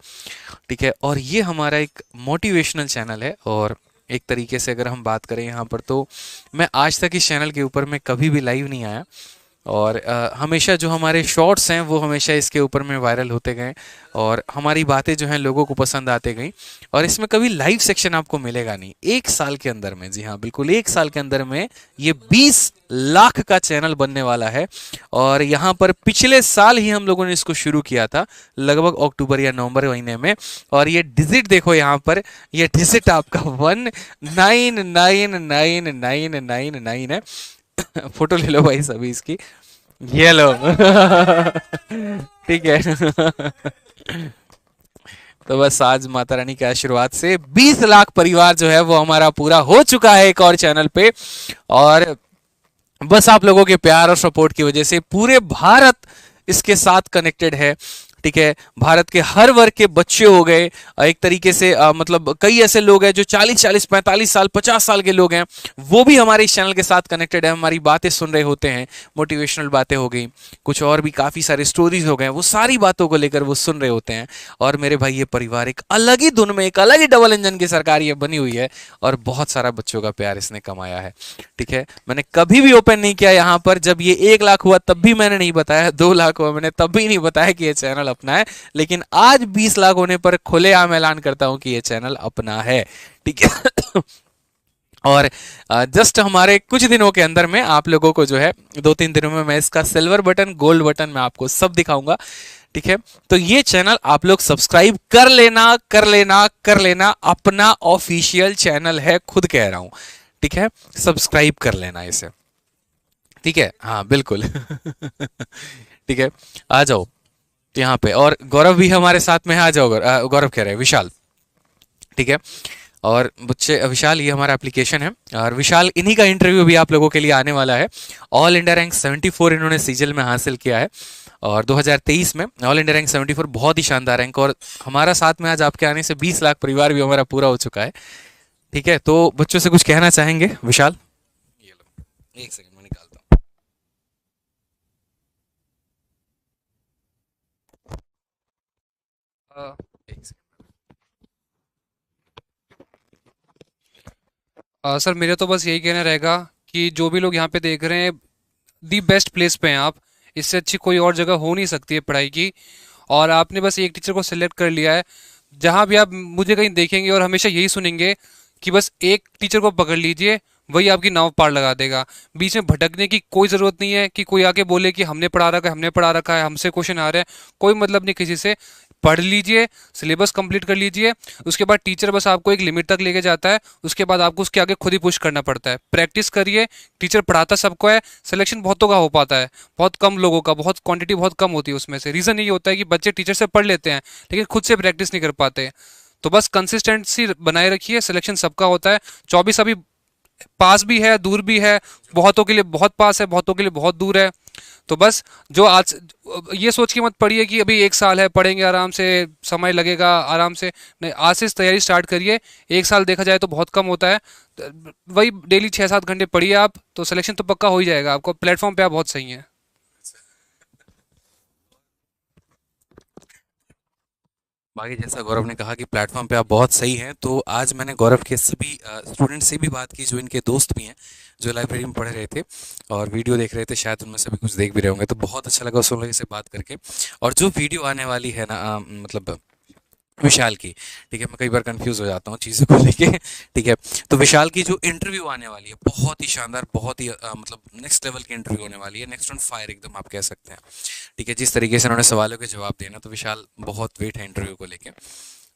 ठीक है, और ये हमारा एक मोटिवेशनल चैनल है, और एक तरीके से अगर हम बात करें यहाँ पर, तो मैं आज तक इस चैनल के ऊपर मैं कभी भी लाइव नहीं आया, और हमेशा जो हमारे शॉर्ट्स हैं वो हमेशा इसके ऊपर में वायरल होते गए, और हमारी बातें जो हैं लोगों को पसंद आते गई। और इसमें कभी लाइव सेक्शन आपको मिलेगा नहीं। 1 साल के अंदर में, जी हाँ बिल्कुल 1 साल के अंदर में, ये 20 लाख का चैनल बनने वाला है। और यहाँ पर पिछले साल ही हम लोगों ने इसको शुरू किया था, लगभग अक्टूबर या नवंबर महीने में। और ये डिजिट देखो यहाँ पर, ये डिजिट आपका 199999 है। फोटो ले लो भाई सभी इसकी, ये लो। ठीक है। तो बस आज माता रानी के आशीर्वाद से 20 लाख परिवार जो है वो हमारा पूरा हो चुका है एक और चैनल पे। और बस आप लोगों के प्यार और सपोर्ट की वजह से पूरे भारत इसके साथ कनेक्टेड है। ठीक है, भारत के हर वर्ग के बच्चे हो गए, एक तरीके से मतलब कई ऐसे लोग हैं जो 40-40-45 साल 50 साल के लोग हैं, वो भी हमारे इस चैनल के साथ कनेक्टेड है, हमारी बातें सुन रहे होते हैं। मोटिवेशनल बातें हो गई, कुछ और भी काफ़ी सारे स्टोरीज हो गए, वो सारी बातों को लेकर वो सुन रहे होते हैं। और मेरे भाई ये परिवार एक अलग ही धुन में, एक अलग ही डबल इंजन की सरकार ये बनी हुई है, और बहुत सारा बच्चों का प्यार इसने कमाया है। ठीक है, मैंने कभी भी ओपन नहीं किया यहाँ पर, जब ये 1 लाख हुआ तब भी मैंने नहीं बताया, 2 लाख हुआ मैंने तब भी नहीं बताया कि ये चैनल अपना है, लेकिन आज 20 लाख होने पर खुलेआम ऐलान करता हूं कि ये चैनल अपना है। ठीक है। और जस्ट हमारे कुछ दिनों के अंदर में आप लोगों को जो है 2-3 दिनों में मैं इसका सिल्वर बटन, गोल्ड बटन मैं आपको सब दिखाऊंगा। ठीक है, तो ये चैनल आप लोग सब्सक्राइब कर लेना, कर लेना, कर लेना, अपना ऑफिशियल चैनल है, खुद कह रहा हूं। ठीक है, सब्सक्राइब कर लेना इसे। ठीक है, हाँ बिल्कुल। ठीक है, आ जाओ यहाँ पे, और गौरव भी हमारे साथ में है, आ जाओ गौरव कह रहे हैं, विशाल। ठीक है, और बच्चे विशाल, ये हमारा एप्लीकेशन है, और विशाल इन्हीं का इंटरव्यू भी आप लोगों के लिए आने वाला है। ऑल इंडिया रैंक 74 इन्होंने सीजल में हासिल किया है, और 2023 में ऑल इंडिया रैंक 74 बहुत ही शानदार रैंक, और हमारा साथ में आज आपके आने से 20 लाख परिवार भी हमारा पूरा हो चुका है। ठीक है, तो बच्चों से कुछ कहना चाहेंगे विशाल? ये लो, एक सेकंड में निकालता हूँ। एक सर मेरा तो बस यही कहना रहेगा कि जो भी लोग यहाँ पे देख रहे हैं, दी बेस्ट प्लेस पे हैं आप। इससे अच्छी कोई और जगह हो नहीं सकती है पढ़ाई की। और आपने बस एक टीचर को सिलेक्ट कर लिया है। जहाँ भी आप मुझे कहीं देखेंगे और हमेशा यही सुनेंगे कि बस एक टीचर को पकड़ लीजिए, वही आपकी नाव पार लगा देगा। बीच में भटकने की कोई ज़रूरत नहीं है कि कोई आके बोले कि हमने पढ़ा रखा है, हमने पढ़ा रखा है, हमसे क्वेश्चन आ रहे हैं। कोई मतलब नहीं किसी से। पढ़ लीजिए, सिलेबस कंप्लीट कर लीजिए। उसके बाद टीचर बस आपको एक लिमिट तक लेके जाता है, उसके बाद आपको उसके आगे खुद ही पुश करना पड़ता है। प्रैक्टिस करिए, टीचर पढ़ाता सबको है, सिलेक्शन बहुतों का हो पाता है, बहुत कम लोगों का, बहुत क्वांटिटी बहुत कम होती है उसमें से। रीज़न यही होता है कि बच्चे टीचर से पढ़ लेते हैं लेकिन खुद से प्रैक्टिस नहीं कर पाते। तो बस कंसिस्टेंसी बनाए रखिए, सिलेक्शन सबका होता है। 24 अभी पास भी है, दूर भी है, बहुतों के लिए बहुत पास है, बहुतों के लिए बहुत दूर है। तो बस जो आज ये सोच के मत पढ़िए कि अभी 1 साल है, पढ़ेंगे आराम से, समय लगेगा आराम से। नहीं, आज से तैयारी स्टार्ट करिए। 1 साल देखा जाए तो बहुत कम होता है। वही डेली 6-7 घंटे पढ़िए आप, तो सिलेक्शन तो पक्का हो ही जाएगा आपको। प्लेटफॉर्म पे आप बहुत सही हैं। बाकी जैसा गौरव ने कहा कि प्लेटफॉर्म पे आप बहुत सही हैं, तो आज मैंने गौरव के सभी स्टूडेंट से भी बात की जो इनके दोस्त भी हैं, जो लाइब्रेरी में पढ़ रहे थे और वीडियो देख रहे थे, शायद उनमें से भी कुछ देख भी रहे होंगे, तो बहुत अच्छा लगा उस लोगों से बात करके। और जो वीडियो आने वाली है ना, मतलब विशाल की, ठीक है, मैं कई बार कंफ्यूज हो जाता हूँ चीज़ों को लेके, ठीक है। तो विशाल की जो इंटरव्यू आने वाली है बहुत ही शानदार, बहुत ही मतलब नेक्स्ट लेवल की इंटरव्यू होने वाली है, नेक्स्ट ऑन फायर एकदम आप कह सकते हैं, ठीक है। जिस तरीके से उन्होंने सवालों के जवाब दिए ना, तो विशाल बहुत वेट है इंटरव्यू को लेके,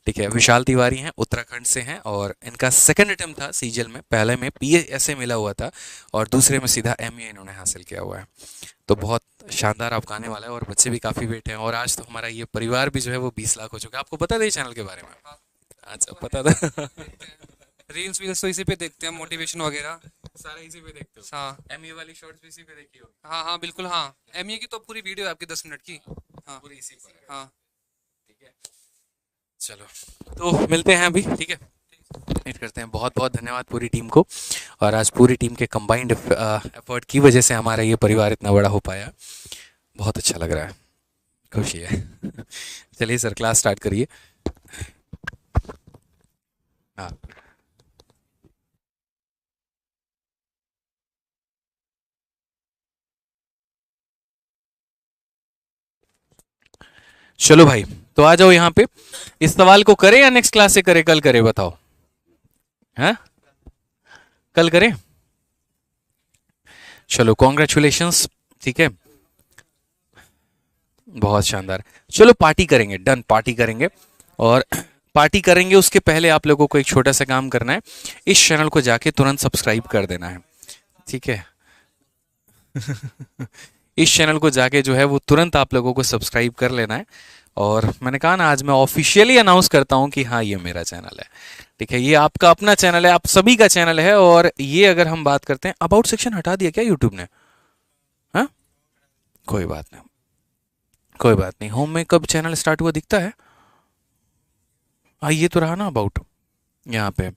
ठीक है। विशाल तिवारी हैं, उत्तराखंड से हैं और इनका सेकंड अटेम्प्ट था सीजीएल में। पहले में पीएसए मिला हुआ था और दूसरे में सीधा एमए इन्होंने हासिल किया हुआ है। तो बहुत शानदार आपका आने वाला है और बच्चे भी काफ़ी वेट हैं। और आज तो हमारा ये परिवार भी जो है वो 20 लाख हो चुका है। आपको पता था ये चैनल के बारे में? अच्छा, पता था। रील्स वील्स तो इसी पे देखते हैं, मोटिवेशन वगैरह। सारा इसी पे देखते हो? हाँ एमए वाली शॉर्ट्स भी इसी पे देखी होगी? हाँ हाँ बिल्कुल हाँ। एमए की तो पूरी वीडियो है आपकी 10 मिनट की। हाँ पूरी इसी पर है। हाँ। ठीक है, चलो, तो मिलते हैं अभी, ठीक है, वेट करते हैं। बहुत बहुत धन्यवाद पूरी टीम को। और आज पूरी टीम के कंबाइंड एफर्ट की वजह से हमारा ये परिवार इतना बड़ा हो पाया। बहुत अच्छा लग रहा है, खुशी है। चलिए सर, क्लास स्टार्ट करिए। हाँ, चलो भाई, तो आ जाओ यहाँ पे। इस सवाल को करें या नेक्स्ट क्लास से करें, कल करें, बताओ? हाँ, कल करें? चलो, कॉन्ग्रेचुलेशंस, ठीक है, बहुत शानदार। चलो पार्टी करेंगे, डन, पार्टी करेंगे। और पार्टी करेंगे उसके पहले आप लोगों को एक छोटा सा काम करना है। इस चैनल को जाके तुरंत सब्सक्राइब कर देना है, ठीक है। इस चैनल को जाके जो है वो तुरंत आप लोगों को सब्सक्राइब कर लेना है। और मैंने कहा ना, आज मैं ऑफिशियली अनाउंस करता हूँ कि हाँ, ये मेरा चैनल है, ठीक है। ये आपका अपना चैनल है, आप सभी का चैनल है। और ये अगर हम बात करते हैं, अबाउट सेक्शन हटा दिया क्या यूट्यूब ने? हाँ, कोई बात नहीं, कोई बात नहीं। होम में कब चैनल स्टार्ट हुआ दिखता है? हाँ, ये तो रहा ना अबाउट, यहाँ पे।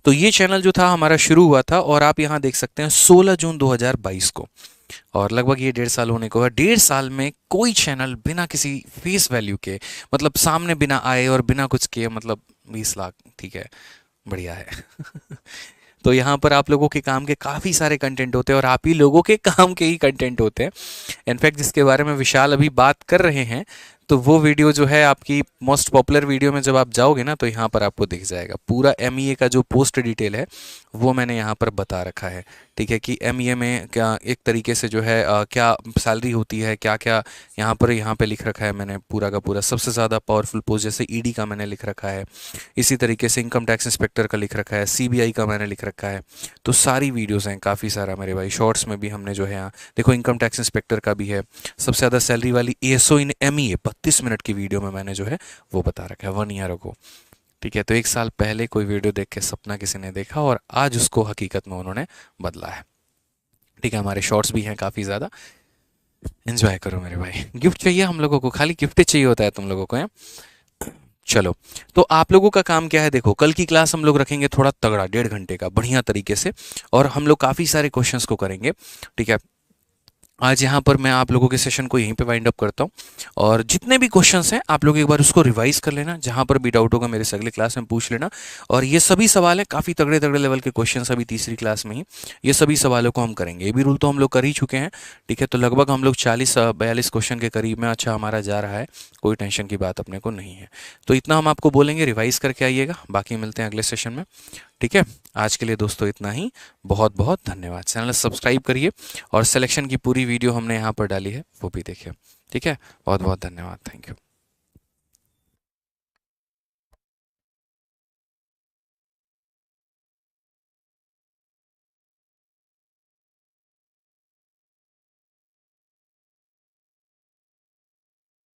तो ये चैनल जो था हमारा शुरू हुआ था, और आप यहाँ देख सकते हैं 16 जून 2022 को। और लगभग ये 1.5 साल होने को है। 1.5 साल में कोई चैनल बिना किसी फेस वैल्यू के, मतलब सामने बिना आए और बिना कुछ किए, मतलब 20 लाख, ठीक है, बढ़िया है। तो यहाँ पर आप लोगों के काम के काफ़ी सारे कंटेंट होते हैं और आप ही लोगों के काम के ही कंटेंट होते हैं। इनफैक्ट जिसके बारे में विशाल अभी बात कर रहे हैं, तो वो वीडियो जो है आपकी मोस्ट पॉपुलर वीडियो में जब आप जाओगे ना, तो यहाँ पर आपको दिख जाएगा पूरा एमईए का जो पोस्ट डिटेल है, वो मैंने यहाँ पर बता रखा है, ठीक है। कि एमईए में क्या एक तरीके से जो है क्या सैलरी होती है, क्या क्या यहाँ पे लिख रखा है मैंने पूरा का पूरा। सबसे ज़्यादा पावरफुल पोस्ट जैसे ईडी का मैंने लिख रखा है, इसी तरीके से इनकम टैक्स इंस्पेक्टर का लिख रखा है, सीबीआई का मैंने लिख रखा है। तो सारी वीडियोज़ हैं, काफ़ी सारा मेरे भाई। शॉर्ट्स में भी हमने जो है यहाँ देखो, इनकम टैक्स इंस्पेक्टर का भी है। सबसे ज़्यादा सैलरी वाली एएसओ इन एमईए 32 मिनट की वीडियो में मैंने जो है वो बता रखा है, 1 ईयर अगो, ठीक है। तो 1 साल पहले कोई वीडियो देख के सपना किसी ने देखा और आज उसको हकीकत में उन्होंने बदला है, ठीक है। हमारे शॉर्ट्स भी हैं काफ़ी ज़्यादा, एंजॉय करो मेरे भाई। गिफ्ट चाहिए हम लोगों को, खाली गिफ्ट चाहिए होता है तुम लोगों को, हैं? चलो, तो आप लोगों का काम क्या है? देखो, कल की क्लास हम लोग रखेंगे थोड़ा तगड़ा, 1.5 घंटे का बढ़िया तरीके से, और हम लोग काफ़ी सारे क्वेश्चंस को करेंगे, ठीक है। आज यहाँ पर मैं आप लोगों के सेशन को यहीं पे वाइंड अप करता हूँ। और जितने भी क्वेश्चंस हैं आप लोग एक बार उसको रिवाइज कर लेना, जहाँ पर भी डाउट होगा मेरे से अगले क्लास में पूछ लेना। और ये सभी सवाल हैं काफ़ी तगड़े तगड़े लेवल के क्वेश्चंस, अभी तीसरी क्लास में ही ये सभी सवालों को हम करेंगे। ये भी रूल तो हम लोग कर ही चुके हैं, ठीक है। तो लगभग हम लोग 40-42 क्वेश्चन के करीब में अच्छा हमारा जा रहा है, कोई टेंशन की बात अपने को नहीं है। तो इतना हम आपको बोलेंगे, रिवाइज करके आइएगा। बाकी मिलते हैं अगले सेशन में, ठीक है। आज के लिए दोस्तों इतना ही, बहुत बहुत धन्यवाद। चैनल सब्सक्राइब करिए और सिलेक्शन की पूरी वीडियो हमने यहाँ पर डाली है, वो भी देखिए, ठीक है। बहुत बहुत धन्यवाद, थैंक यू।